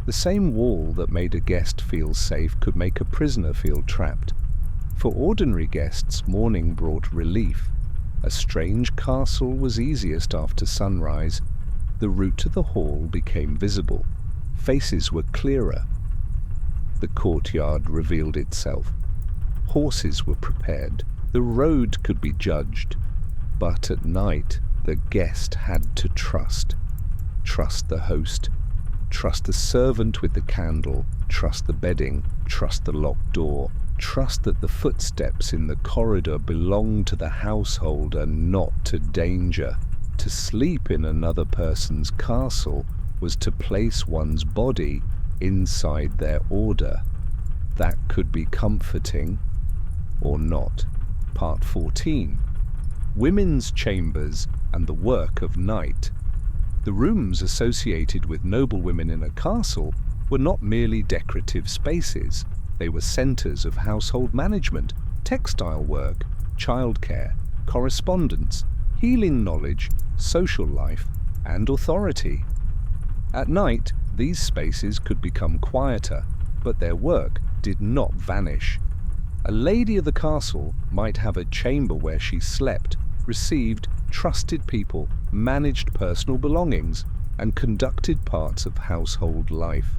The same wall that made a guest feel safe could make a prisoner feel trapped. For ordinary guests, morning brought relief. A strange castle was easiest after sunrise. The route to the hall became visible. Faces were clearer. The courtyard revealed itself. Horses were prepared. The road could be judged. But at night, the guest had to trust. Trust the host. Trust the servant with the candle. Trust the bedding. Trust the locked door. Trust that the footsteps in the corridor belonged to the household and not to danger. To sleep in another person's castle was to place one's body inside their order. That could be comforting or not. Part 14. Women's chambers and the work of night. The rooms associated with noblewomen in a castle were not merely decorative spaces. They were centers of household management, textile work, childcare, correspondence, healing knowledge, social life, and authority. At night, these spaces could become quieter, but their work did not vanish. A lady of the castle might have a chamber where she slept, received trusted people, managed personal belongings, and conducted parts of household life.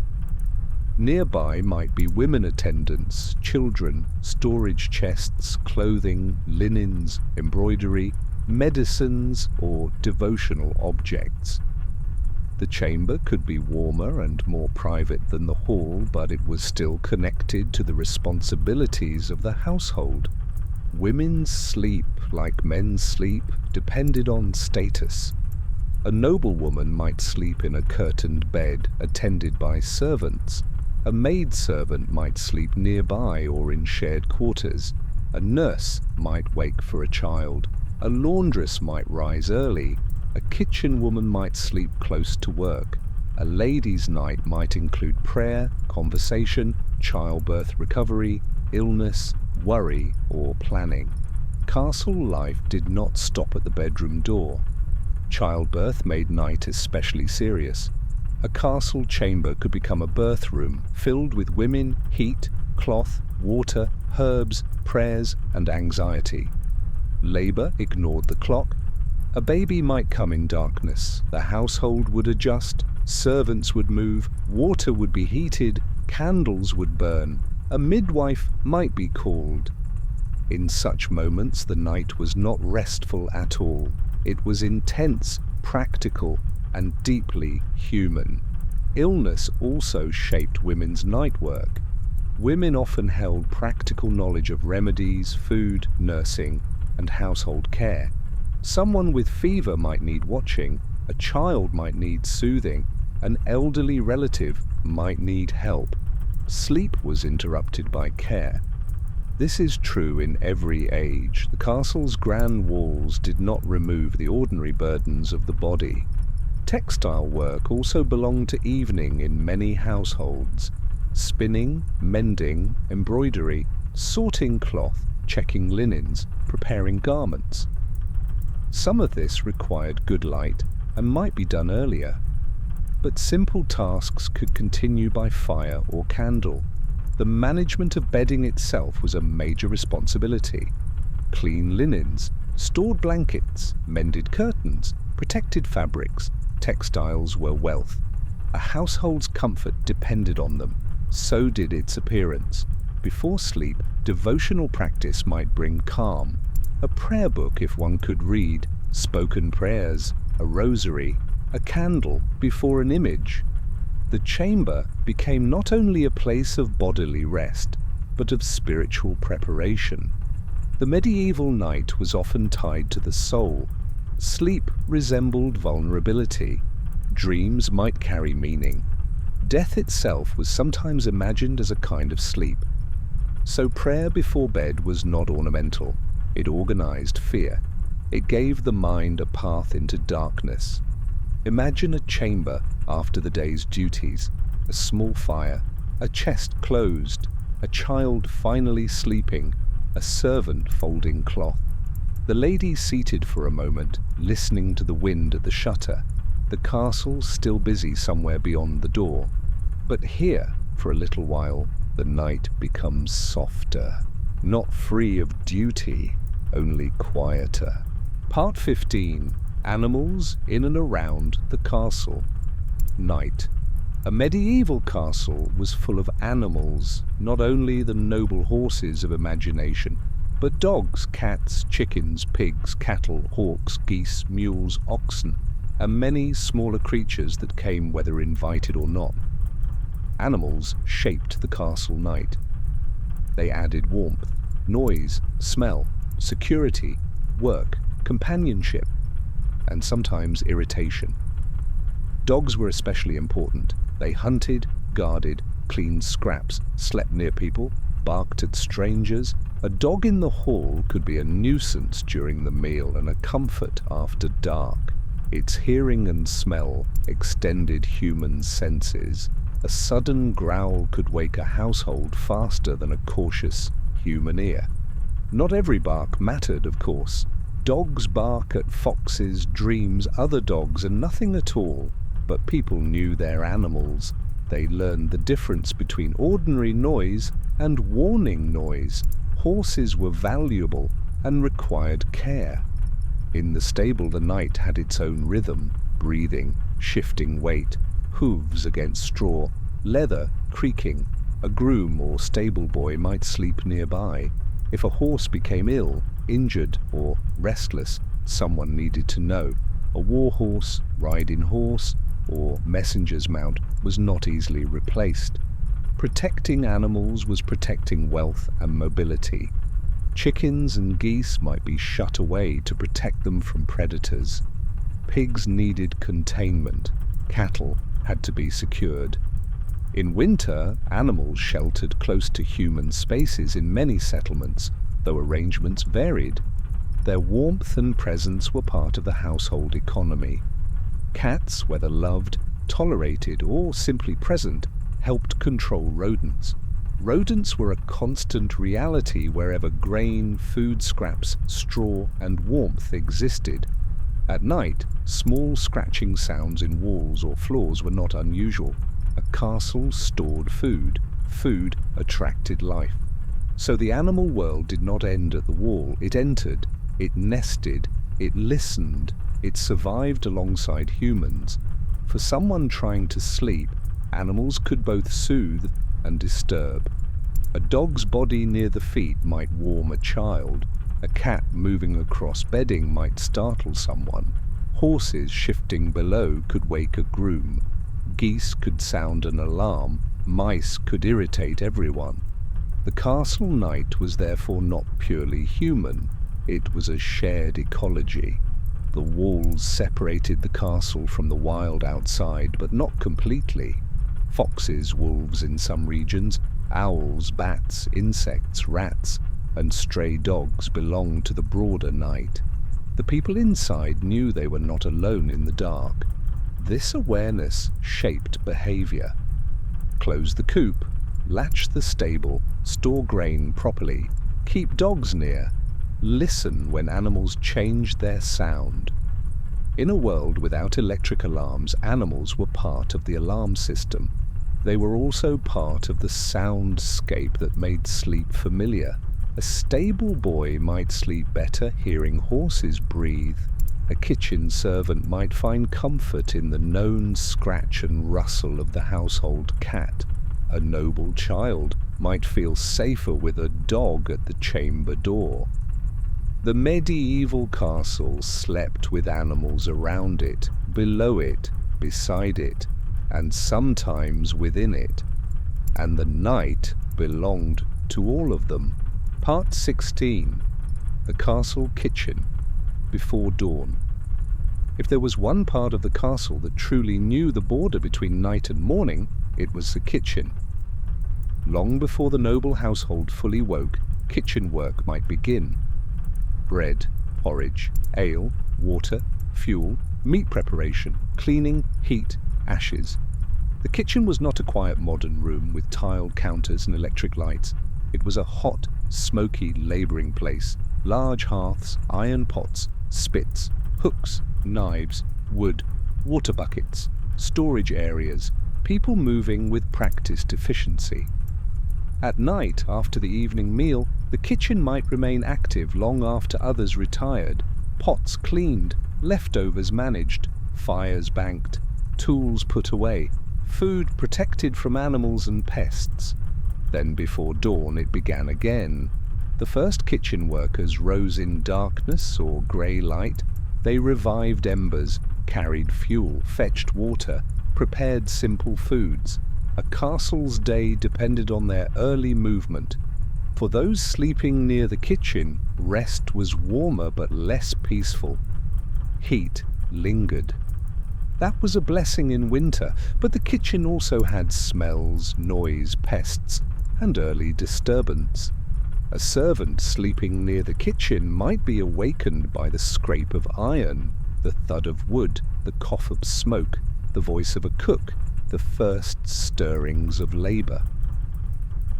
Nearby might be women attendants, children, storage chests, clothing, linens, embroidery, medicines, or devotional objects. The chamber could be warmer and more private than the hall, but it was still connected to the responsibilities of the household. Women's sleep, like men's sleep, depended on status. A noblewoman might sleep in a curtained bed attended by servants. A maidservant might sleep nearby or in shared quarters. A nurse might wake for a child. A laundress might rise early. A kitchen woman might sleep close to work. A ladies' night might include prayer, conversation, childbirth recovery, illness, worry, or planning. Castle life did not stop at the bedroom door. Childbirth made night especially serious. A castle chamber could become a birth room filled with women, heat, cloth, water, herbs, prayers, and anxiety. Labor ignored the clock. A baby might come in darkness. The household would adjust. Servants would move. Water would be heated. Candles would burn. A midwife might be called. In such moments, the night was not restful at all. It was intense, practical, and deeply human. Illness also shaped women's night work. Women often held practical knowledge of remedies, food, nursing, and household care. Someone with fever might need watching, a child might need soothing, an elderly relative might need help. Sleep was interrupted by care. This is true in every age. The castle's grand walls did not remove the ordinary burdens of the body. Textile work also belonged to evening in many households. Spinning, mending, embroidery, sorting cloth, checking linens, preparing garments. Some of this required good light and might be done earlier. But simple tasks could continue by fire or candle. The management of bedding itself was a major responsibility. Clean linens, stored blankets, mended curtains, protected fabrics, textiles were wealth. A household's comfort depended on them. So did its appearance. Before sleep, devotional practice might bring calm. A prayer book, if one could read, spoken prayers, a rosary, a candle before an image. The chamber became not only a place of bodily rest, but of spiritual preparation. The medieval night was often tied to the soul. Sleep resembled vulnerability. Dreams might carry meaning. Death itself was sometimes imagined as a kind of sleep. So prayer before bed was not ornamental. It organized fear. It gave the mind a path into darkness. Imagine a chamber after the day's duties, a small fire, a chest closed, a child finally sleeping, a servant folding cloth. The lady seated for a moment, listening to the wind at the shutter, the castle still busy somewhere beyond the door. But here, for a little while, the night becomes softer, not free of duty, only quieter. Part 15. Animals in and around the castle. Night. A medieval castle was full of animals, not only the noble horses of imagination, but dogs, cats, chickens, pigs, cattle, hawks, geese, mules, oxen, and many smaller creatures that came whether invited or not. Animals shaped the castle night. They added warmth, noise, smell, security, work, companionship, and sometimes irritation. Dogs were especially important. They hunted, guarded, cleaned scraps, slept near people, barked at strangers. A dog in the hall could be a nuisance during the meal and a comfort after dark. Its hearing and smell extended human senses. A sudden growl could wake a household faster than a cautious human ear. Not every bark mattered, of course. Dogs bark at foxes, dreams, other dogs, and nothing at all. But people knew their animals. They learned the difference between ordinary noise and warning noise. Horses were valuable and required care. In the stable, the night had its own rhythm, breathing, shifting weight, hooves against straw, leather creaking. A groom or stable boy might sleep nearby. If a horse became ill, injured, or restless, someone needed to know. A war horse, riding horse, or messenger's mount was not easily replaced. Protecting animals was protecting wealth and mobility. Chickens and geese might be shut away to protect them from predators. Pigs needed containment. Cattle had to be secured. In winter, animals sheltered close to human spaces in many settlements, though arrangements varied. Their warmth and presence were part of the household economy. Cats, whether loved, tolerated, or simply present, helped control rodents. Rodents were a constant reality wherever grain, food scraps, straw, and warmth existed. At night, small scratching sounds in walls or floors were not unusual. A castle stored food. Food attracted life. So the animal world did not end at the wall. It entered, it nested, it listened, it survived alongside humans. For someone trying to sleep, animals could both soothe and disturb. A dog's body near the feet might warm a child. A cat moving across bedding might startle someone. Horses shifting below could wake a groom. Geese could sound an alarm. Mice could irritate everyone. The castle night was therefore not purely human. It was a shared ecology. The walls separated the castle from the wild outside, but not completely. Foxes, wolves in some regions, owls, bats, insects, rats, and stray dogs belonged to the broader night. The people inside knew they were not alone in the dark. This awareness shaped behavior. Close the coop, latch the stable, store grain properly, keep dogs near, listen when animals changed their sound. In a world without electric alarms, animals were part of the alarm system. They were also part of the soundscape that made sleep familiar. A stable boy might sleep better hearing horses breathe. A kitchen servant might find comfort in the known scratch and rustle of the household cat. A noble child might feel safer with a dog at the chamber door. The medieval castle slept with animals around it, below it, beside it, and sometimes within it. And the night belonged to all of them. Part 16. The Castle Kitchen. Before dawn. If there was one part of the castle that truly knew the border between night and morning, it was the kitchen. Long before the noble household fully woke, kitchen work might begin. Bread, porridge, ale, water, fuel, meat preparation, cleaning, heat, ashes. The kitchen was not a quiet modern room with tiled counters and electric lights. It was a hot, smoky labouring place. Large hearths, iron pots, spits, hooks, knives, wood, water buckets, storage areas, people moving with practiced efficiency. At night, after the evening meal, the kitchen might remain active long after others retired, pots cleaned, leftovers managed, fires banked, tools put away, food protected from animals and pests. Then before dawn it began again. The first kitchen workers rose in darkness or grey light. They revived embers, carried fuel, fetched water, prepared simple foods. A castle's day depended on their early movement. For those sleeping near the kitchen, rest was warmer but less peaceful. Heat lingered. That was a blessing in winter, but the kitchen also had smells, noise, pests, and early disturbance. A servant sleeping near the kitchen might be awakened by the scrape of iron, the thud of wood, the cough of smoke, the voice of a cook, the first stirrings of labour.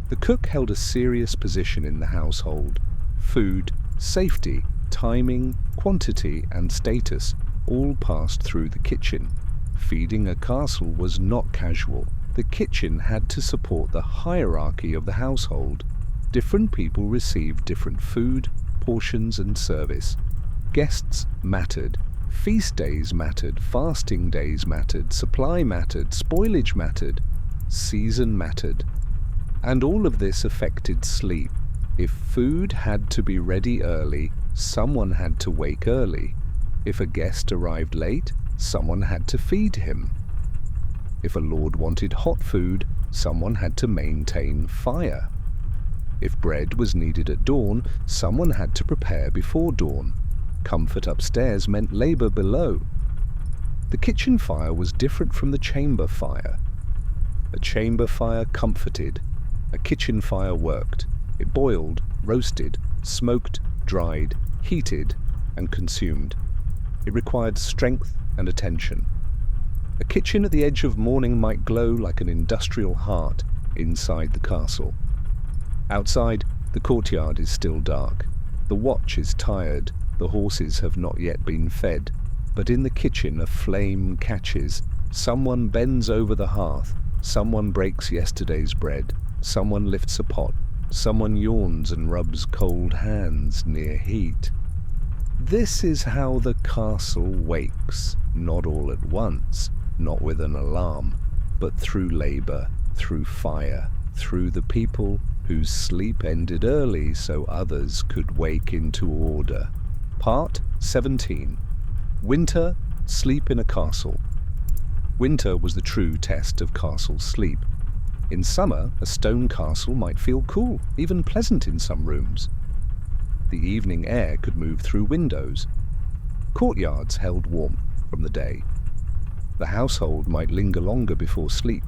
The cook held a serious position in the household. Food, safety, timing, quantity, and status all passed through the kitchen. Feeding a castle was not casual. The kitchen had to support the hierarchy of the household. Different people received different food, portions, and service. Guests mattered. Feast days mattered, fasting days mattered, supply mattered, spoilage mattered, season mattered. And all of this affected sleep. If food had to be ready early, someone had to wake early. If a guest arrived late, someone had to feed him. If a lord wanted hot food, someone had to maintain fire. If bread was needed at dawn, someone had to prepare before dawn. Comfort upstairs meant labour below. The kitchen fire was different from the chamber fire. A chamber fire comforted. A kitchen fire worked. It boiled, roasted, smoked, dried, heated, and consumed. It required strength and attention. A kitchen at the edge of morning might glow like an industrial heart inside the castle. Outside, the courtyard is still dark. The watch is tired. The horses have not yet been fed. But in the kitchen a flame catches. Someone bends over the hearth. Someone breaks yesterday's bread. Someone lifts a pot. Someone yawns and rubs cold hands near heat. This is how the castle wakes, not all at once, not with an alarm, but through labour, through fire, through the people whose sleep ended early so others could wake into order. Part 17. Winter, sleep in a castle. Winter was the true test of castle sleep. In summer, a stone castle might feel cool, even pleasant in some rooms. The evening air could move through windows. Courtyards held warmth from the day. The household might linger longer before sleep.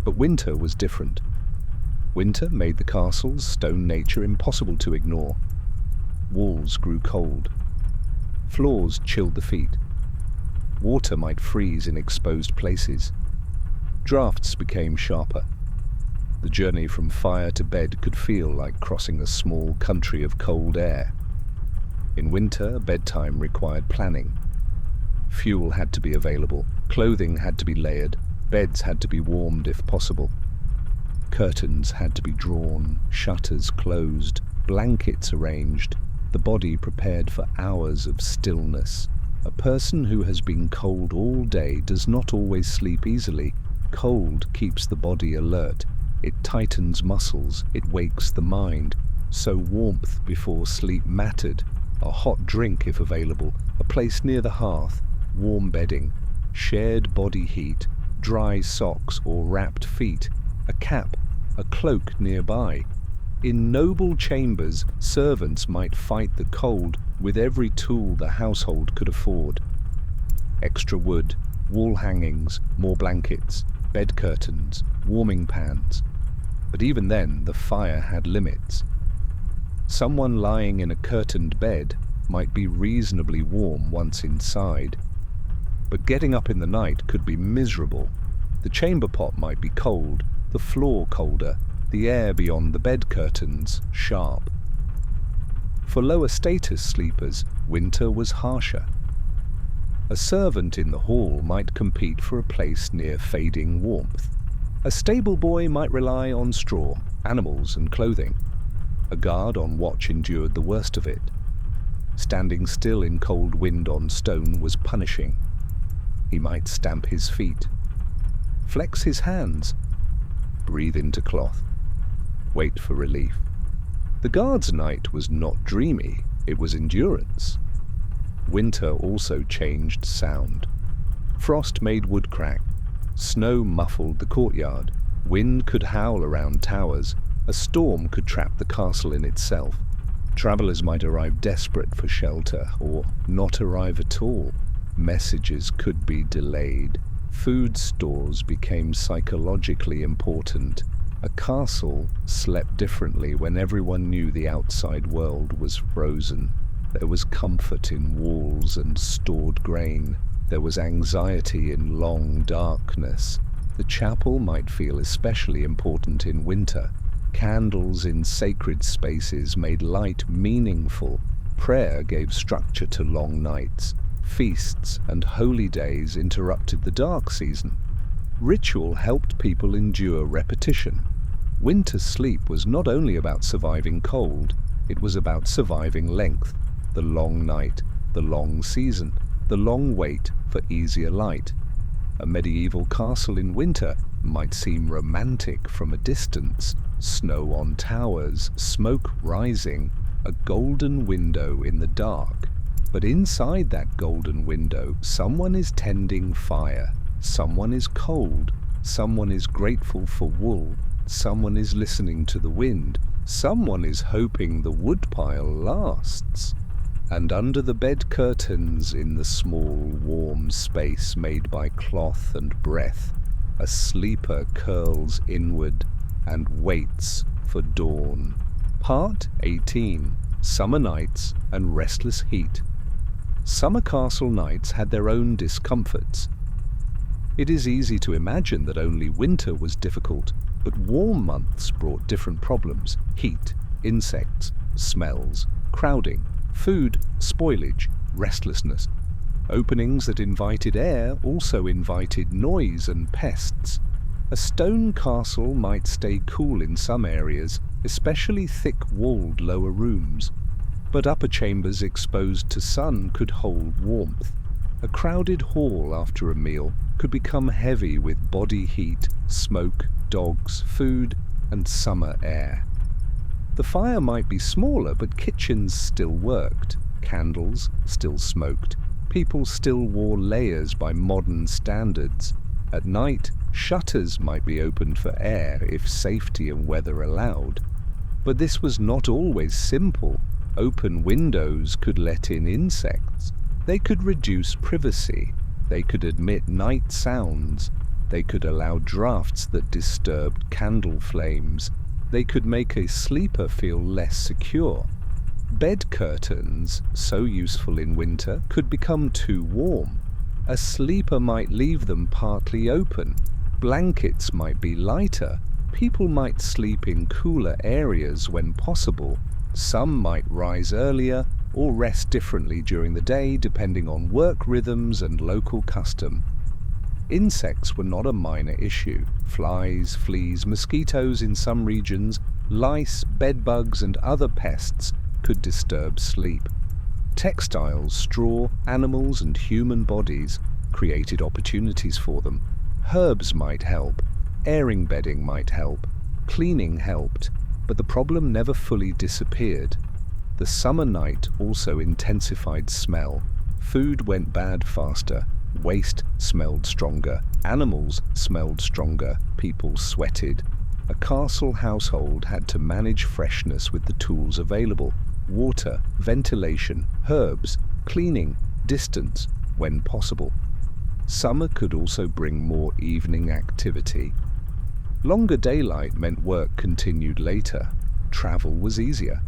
But winter was different. Winter made the castle's stone nature impossible to ignore. Walls grew cold. Floors chilled the feet. Water might freeze in exposed places. Drafts became sharper. The journey from fire to bed could feel like crossing a small country of cold air. In winter, bedtime required planning. Fuel had to be available, clothing had to be layered, beds had to be warmed if possible. Curtains had to be drawn, shutters closed, blankets arranged, the body prepared for hours of stillness. A person who has been cold all day does not always sleep easily. Cold keeps the body alert. It tightens muscles, it wakes the mind. So warmth before sleep mattered. A hot drink if available, a place near the hearth, warm bedding, shared body heat, dry socks or wrapped feet, a cap, a cloak nearby. In noble chambers, servants might fight the cold with every tool the household could afford. Extra wood, wall hangings, more blankets, bed curtains, warming pans. But even then, the fire had limits. Someone lying in a curtained bed might be reasonably warm once inside, but getting up in the night could be miserable. The chamber pot might be cold, the floor colder, the air beyond the bed curtains sharp. For lower status sleepers, winter was harsher. A servant in the hall might compete for a place near fading warmth. A stable boy might rely on straw, animals and clothing. A guard on watch endured the worst of it. Standing still in cold wind on stone was punishing. He might stamp his feet, flex his hands, breathe into cloth, wait for relief. The guard's night was not dreamy, it was endurance. Winter also changed sound. Frost made wood crack, snow muffled the courtyard, wind could howl around towers, a storm could trap the castle in itself. Travelers might arrive desperate for shelter, or not arrive at all. Messages could be delayed. Food stores became psychologically important. A castle slept differently when everyone knew the outside world was frozen. There was comfort in walls and stored grain. There was anxiety in long darkness. The chapel might feel especially important in winter. Candles in sacred spaces made light meaningful. Prayer gave structure to long nights. Feasts and holy days interrupted the dark season. Ritual helped people endure repetition. Winter sleep was not only about surviving cold, it was about surviving length, the long night, the long season, the long wait for easier light. A medieval castle in winter might seem romantic from a distance. Snow on towers, smoke rising, a golden window in the dark. But inside that golden window, someone is tending fire, someone is cold, someone is grateful for wool, someone is listening to the wind, someone is hoping the woodpile lasts. And under the bed curtains in the small, warm space made by cloth and breath, a sleeper curls inward and waits for dawn. Part 18. Summer Nights and Restless Heat. Summer castle nights had their own discomforts. It is easy to imagine that only winter was difficult, but warm months brought different problems: heat, insects, smells, crowding, food, spoilage, restlessness. Openings that invited air also invited noise and pests. A stone castle might stay cool in some areas, especially thick-walled lower rooms, but upper chambers exposed to sun could hold warmth. A crowded hall after a meal could become heavy with body heat, smoke, dogs, food, and summer air. The fire might be smaller, but kitchens still worked, candles still smoked, people still wore layers by modern standards. At night, shutters might be opened for air if safety and weather allowed. But this was not always simple. Open windows could let in insects. They could reduce privacy. They could admit night sounds. They could allow drafts that disturbed candle flames. They could make a sleeper feel less secure. Bed curtains, so useful in winter, could become too warm. A sleeper might leave them partly open. Blankets might be lighter. People might sleep in cooler areas when possible. Some might rise earlier or rest differently during the day depending on work rhythms and local custom. Insects were not a minor issue. Flies, fleas, mosquitoes in some regions, lice, bedbugs and other pests could disturb sleep. Textiles, straw, animals and human bodies created opportunities for them. Herbs might help, airing bedding might help, cleaning helped, but the problem never fully disappeared. The summer night also intensified smell. Food went bad faster, waste smelled stronger, animals smelled stronger, people sweated. A castle household had to manage freshness with the tools available: water, ventilation, herbs, cleaning, distance. when possible. Summer could also bring more evening activity. Longer daylight meant work continued later. Travel was easier.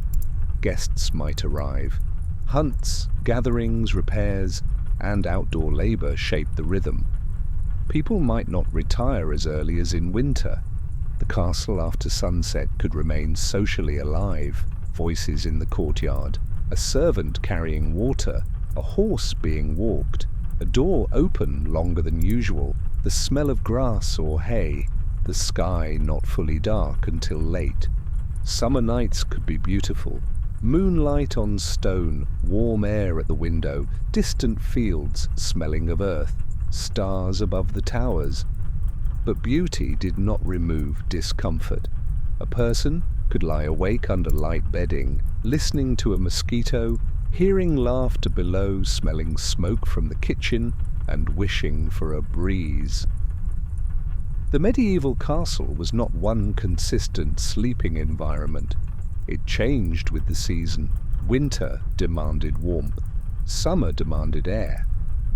Guests might arrive. Hunts, gatherings, repairs, and outdoor labor shaped the rhythm. People might not retire as early as in winter. The castle after sunset could remain socially alive. Voices in the courtyard, a servant carrying water, a horse being walked, a door open longer than usual, the smell of grass or hay, the sky not fully dark until late. Summer nights could be beautiful. Moonlight on stone, warm air at the window, distant fields smelling of earth, stars above the towers. But beauty did not remove discomfort. A person could lie awake under light bedding, listening to a mosquito, hearing laughter below, smelling smoke from the kitchen, and wishing for a breeze. The medieval castle was not one consistent sleeping environment. It changed with the season. Winter demanded warmth. Summer demanded air.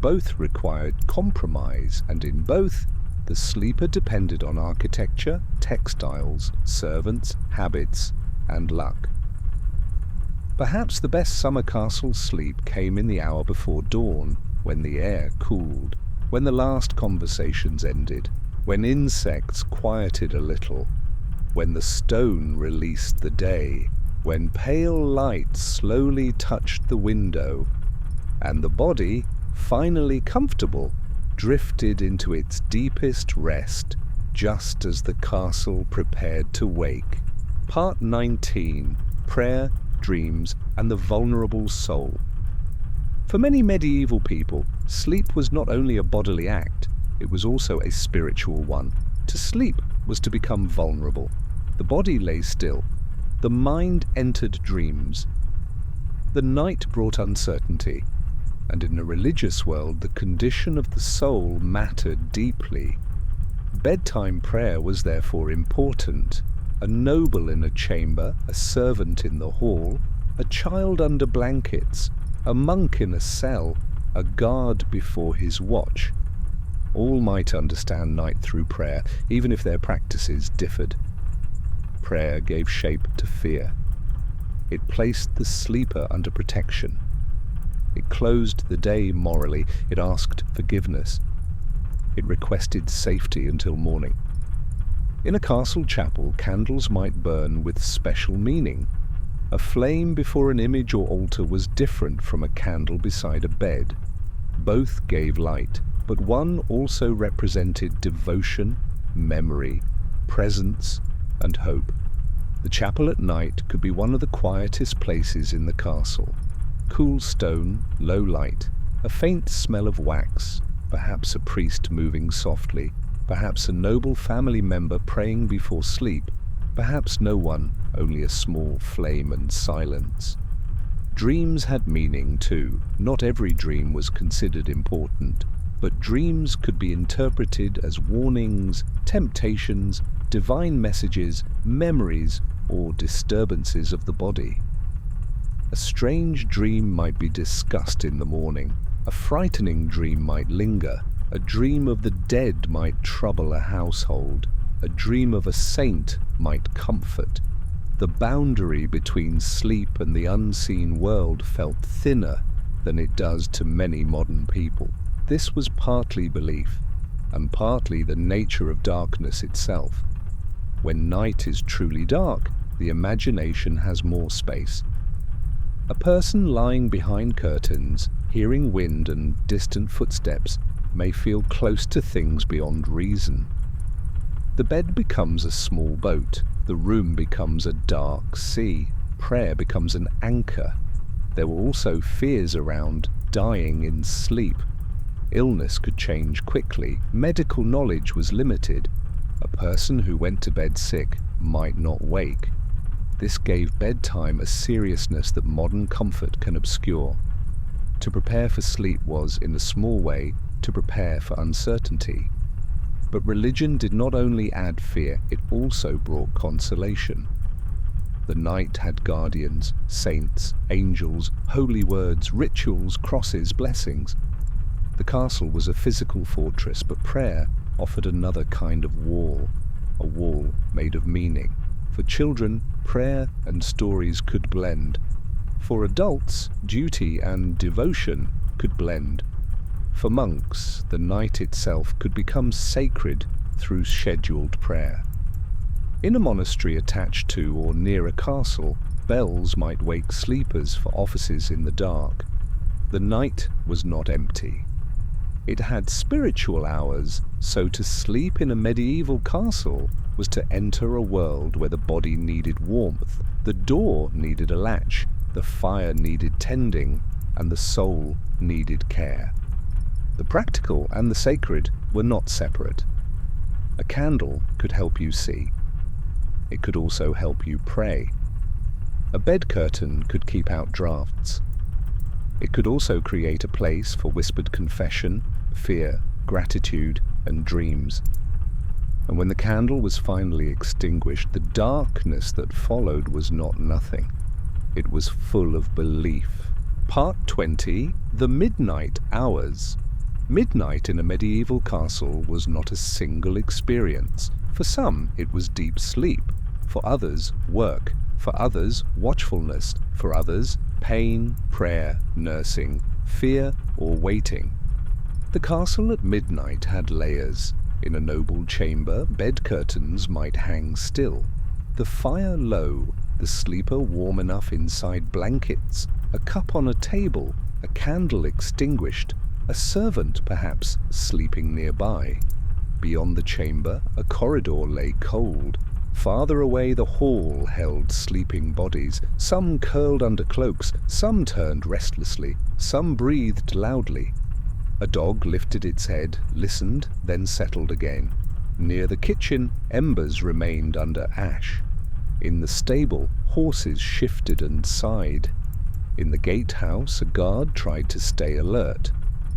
Both required compromise, and in both, the sleeper depended on architecture, textiles, servants, habits, and luck. Perhaps the best summer castle sleep came in the hour before dawn, when the air cooled, when the last conversations ended, when insects quieted a little, when the stone released the day, when pale light slowly touched the window, and the body, finally comfortable, drifted into its deepest rest, just as the castle prepared to wake. Part 19. Prayer, Dreams, and the Vulnerable Soul. For many medieval people, sleep was not only a bodily act, it was also a spiritual one. To sleep was to become vulnerable. The body lay still. The mind entered dreams. The night brought uncertainty, and in a religious world, the condition of the soul mattered deeply. Bedtime prayer was therefore important. A noble in a chamber, a servant in the hall, a child under blankets, a monk in a cell, a guard before his watch. All might understand night through prayer, even if their practices differed. Prayer gave shape to fear. It placed the sleeper under protection. It closed the day morally. It asked forgiveness. It requested safety until morning. In a castle chapel, candles might burn with special meaning. A flame before an image or altar was different from a candle beside a bed. Both gave light, but one also represented devotion, memory, presence, and hope. The chapel at night could be one of the quietest places in the castle. Cool stone, low light, a faint smell of wax, perhaps a priest moving softly, perhaps a noble family member praying before sleep, perhaps no one, only a small flame and silence. Dreams had meaning too. Not every dream was considered important, but dreams could be interpreted as warnings, temptations, divine messages, memories, or disturbances of the body. A strange dream might be discussed in the morning. A frightening dream might linger. A dream of the dead might trouble a household. A dream of a saint might comfort. The boundary between sleep and the unseen world felt thinner than it does to many modern people. This was partly belief, and partly the nature of darkness itself. When night is truly dark, the imagination has more space. A person lying behind curtains, hearing wind and distant footsteps, may feel close to things beyond reason. The bed becomes a small boat. The room becomes a dark sea. Prayer becomes an anchor. There were also fears around dying in sleep. Illness could change quickly. Medical knowledge was limited. A person who went to bed sick might not wake. This gave bedtime a seriousness that modern comfort can obscure. To prepare for sleep was, in a small way, to prepare for uncertainty. But religion did not only add fear, it also brought consolation. The night had guardians, saints, angels, holy words, rituals, crosses, blessings. The castle was a physical fortress, but prayer offered another kind of wall, a wall made of meaning. For children, prayer and stories could blend. For adults, duty and devotion could blend. For monks, the night itself could become sacred through scheduled prayer. In a monastery attached to or near a castle, bells might wake sleepers for offices in the dark. The night was not empty. It had spiritual hours, so to sleep in a medieval castle was to enter a world where the body needed warmth, the door needed a latch, the fire needed tending, and the soul needed care. The practical and the sacred were not separate. A candle could help you see. It could also help you pray. A bed curtain could keep out drafts. It could also create a place for whispered confession, fear, gratitude, and dreams. And when the candle was finally extinguished, the darkness that followed was not nothing. It was full of belief. Part 20, The Midnight Hours. Midnight in a medieval castle was not a single experience. For some, it was deep sleep. For others, work. For others, watchfulness. For others, pain, prayer, nursing, fear, or waiting. The castle at midnight had layers. In a noble chamber, bed curtains might hang still. The fire low, the sleeper warm enough inside blankets, a cup on a table, a candle extinguished, a servant perhaps sleeping nearby. Beyond the chamber, a corridor lay cold. Farther away, the hall held sleeping bodies. Some curled under cloaks, some turned restlessly, some breathed loudly. A dog lifted its head, listened, then settled again. Near the kitchen, embers remained under ash. In the stable, horses shifted and sighed. In the gatehouse, a guard tried to stay alert.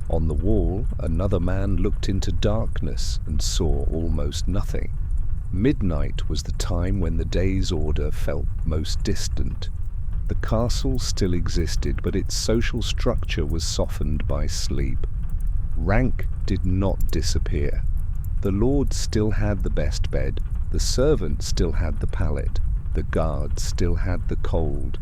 On the wall, another man looked into darkness and saw almost nothing. Midnight was the time when the day's order felt most distant. The castle still existed, but its social structure was softened by sleep. Rank did not disappear. The lord still had the best bed, the servant still had the pallet, the guard still had the cold,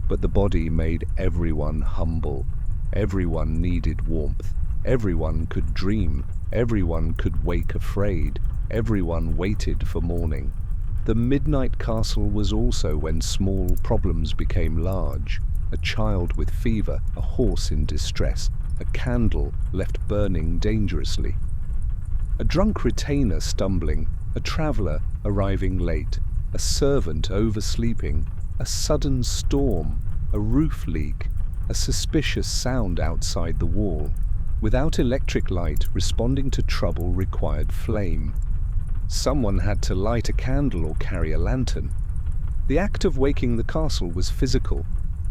but the body made everyone humble. Everyone needed warmth. Everyone could dream. Everyone could wake afraid. Everyone waited for morning. The midnight castle was also when small problems became large. A child with fever, a horse in distress, a candle left burning dangerously. A drunk retainer stumbling, a traveller arriving late, a servant oversleeping, a sudden storm, a roof leak, a suspicious sound outside the wall. Without electric light, responding to trouble required flame. Someone had to light a candle or carry a lantern. The act of waking the castle was physical.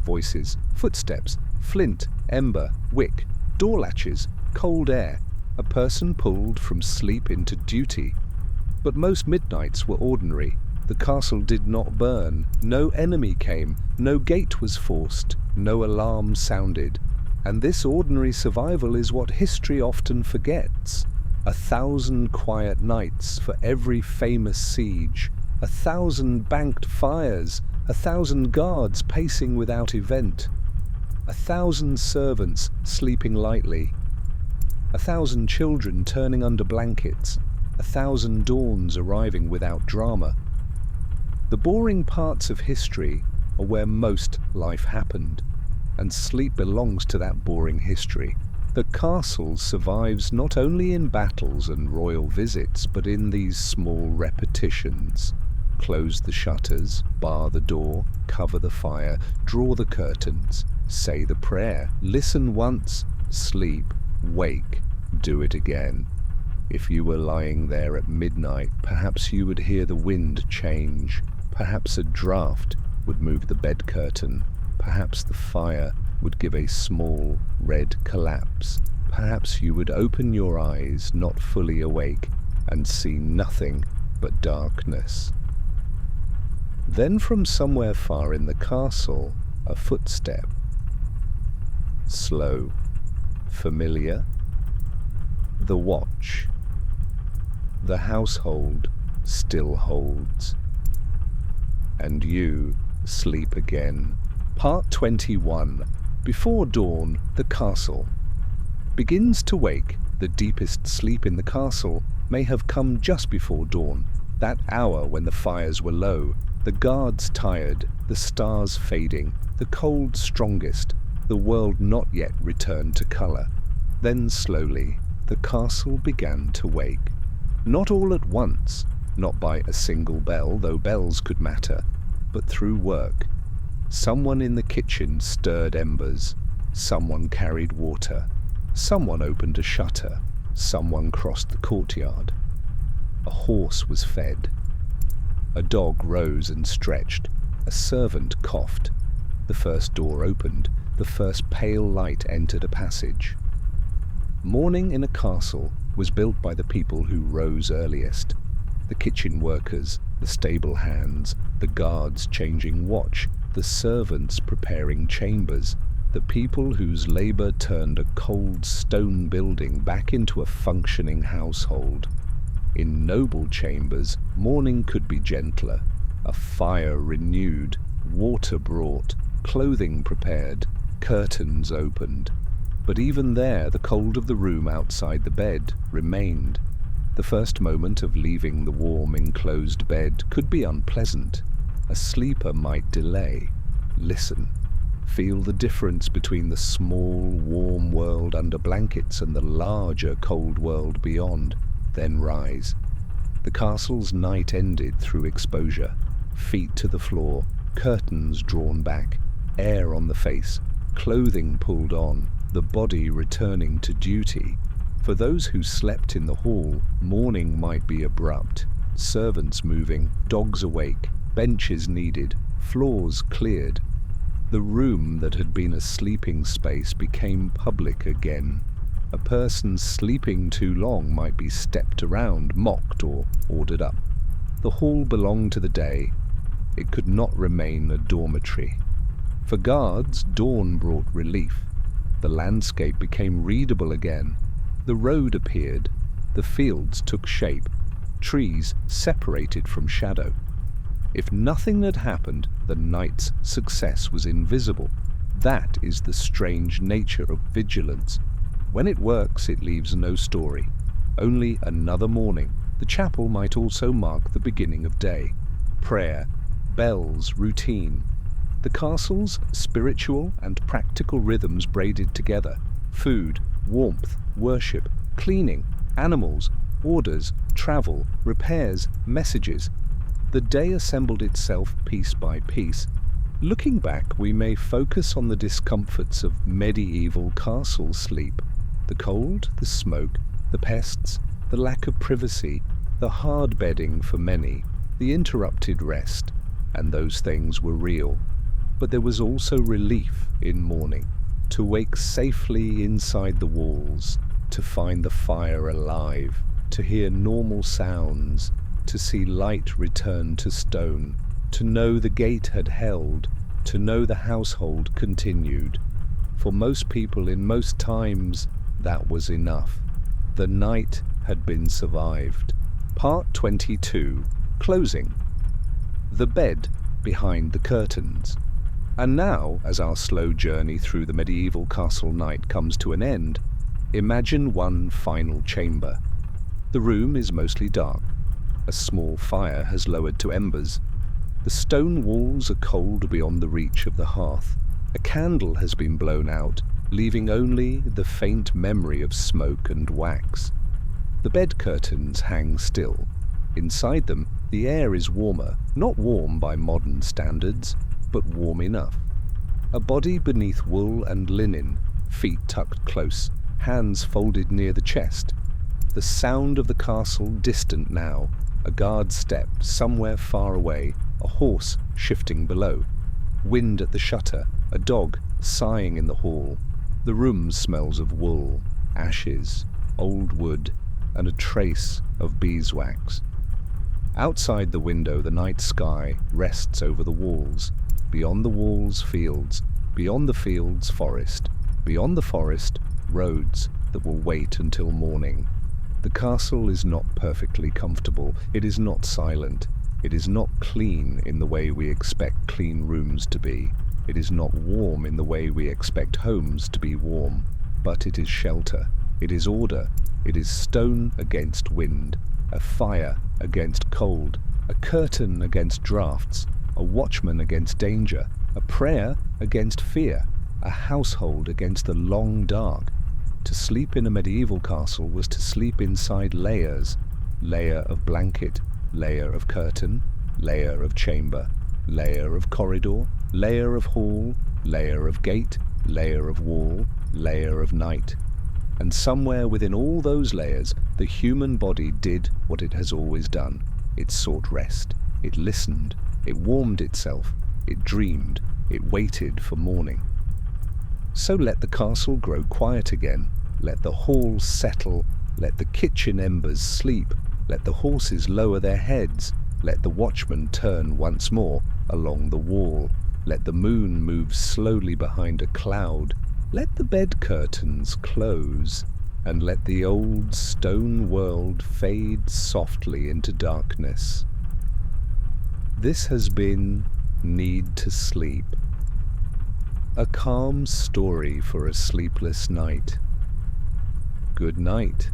Voices, footsteps, flint, ember, wick, door latches, cold air. A person pulled from sleep into duty. But most midnights were ordinary. The castle did not burn. No enemy came. No gate was forced. No alarm sounded. And this ordinary survival is what history often forgets. 1,000 quiet nights for every famous siege, 1,000 banked fires, 1,000 guards pacing without event, 1,000 servants sleeping lightly, 1,000 children turning under blankets, 1,000 dawns arriving without drama. The boring parts of history are where most life happened, and sleep belongs to that boring history. The castle survives not only in battles and royal visits, but in these small repetitions. Close the shutters, bar the door, cover the fire, draw the curtains, say the prayer, listen once, sleep, wake, do it again. If you were lying there at midnight, perhaps you would hear the wind change. Perhaps a draught would move the bed curtain. Perhaps the fire would give a small red collapse. Perhaps you would open your eyes, not fully awake, and see nothing but darkness. Then from somewhere far in the castle, a footstep. Slow, familiar, The watch. The household still holds. And you sleep again. Part 21. Before dawn, the castle begins to wake. The deepest sleep in the castle may have come just before dawn, that hour when the fires were low, the guards tired, the stars fading, the cold strongest, the world not yet returned to colour. Then slowly, the castle began to wake. Not all at once, not by a single bell, though bells could matter, but through work. Someone in the kitchen stirred embers, someone carried water, someone opened a shutter, someone crossed the courtyard. A horse was fed. A dog rose and stretched. A servant coughed. The first door opened. The first pale light entered a passage. Morning in a castle was built by the people who rose earliest. The kitchen workers, the stable hands, the guards changing watch, the servants preparing chambers, the people whose labour turned a cold stone building back into a functioning household. In noble chambers, morning could be gentler, a fire renewed, water brought, clothing prepared, curtains opened. But even there, the cold of the room outside the bed remained. The first moment of leaving the warm, enclosed bed could be unpleasant. A sleeper might delay, listen, feel the difference between the small, warm world under blankets and the larger, cold world beyond, then rise. The castle's night ended through exposure, feet to the floor, curtains drawn back, air on the face, clothing pulled on, the body returning to duty. For those who slept in the hall, morning might be abrupt, servants moving, dogs awake, benches needed, floors cleared. The room that had been a sleeping space became public again. A person sleeping too long might be stepped around, mocked, or ordered up. The hall belonged to the day. It could not remain a dormitory. For guards, dawn brought relief. The landscape became readable again. The road appeared. The fields took shape. Trees separated from shadow. If nothing had happened, the night's success was invisible. That is the strange nature of vigilance. When it works, it leaves no story. Only another morning. The chapel might also mark the beginning of day. Prayer, bells, routine. The castle's spiritual and practical rhythms braided together. Food, warmth, worship, cleaning, animals, orders, travel, repairs, messages. The day assembled itself piece by piece. Looking back, we may focus on the discomforts of medieval castle sleep. The cold, the smoke, the pests, the lack of privacy, the hard bedding for many, the interrupted rest, and those things were real. But there was also relief in morning, to wake safely inside the walls, to find the fire alive, to hear normal sounds, to see light return to stone, to know the gate had held, to know the household continued. For most people in most times, that was enough. The night had been survived. Part 22. Closing. The bed behind the curtains. And now, as our slow journey through the medieval castle night comes to an end, imagine one final chamber. The room is mostly dark. A small fire has lowered to embers. The stone walls are cold beyond the reach of the hearth. A candle has been blown out, leaving only the faint memory of smoke and wax. The bed curtains hang still. Inside them, the air is warmer, not warm by modern standards, but warm enough. A body beneath wool and linen, feet tucked close, hands folded near the chest. The sound of the castle distant now, a guard's step somewhere far away, a horse shifting below. Wind at the shutter, a dog sighing in the hall. The room smells of wool, ashes, old wood, and a trace of beeswax. Outside the window, the night sky rests over the walls. Beyond the walls, fields. Beyond the fields, forest. Beyond the forest, roads. that will wait until morning. The castle is not perfectly comfortable. It is not silent. It is not clean in the way we expect clean rooms to be. It is not warm in the way we expect homes to be warm. But it is shelter. It is order. It is stone against wind, a fire against cold, a curtain against draughts, a watchman against danger, a prayer against fear, a household against the long dark. To sleep in a medieval castle was to sleep inside layers, layer of blanket, layer of curtain, layer of chamber, layer of corridor, layer of hall, layer of gate, layer of wall, layer of night. And somewhere within all those layers, the human body did what it has always done. It sought rest. It listened. It warmed itself. It dreamed. It waited for morning. So let the castle grow quiet again. Let the hall settle. Let the kitchen embers sleep. Let the horses lower their heads. Let the watchman turn once more along the wall. Let the moon move slowly behind a cloud. Let the bed curtains close, and let the old stone world fade softly into darkness. This has been Need to Sleep, a calm story for a sleepless night. Good night.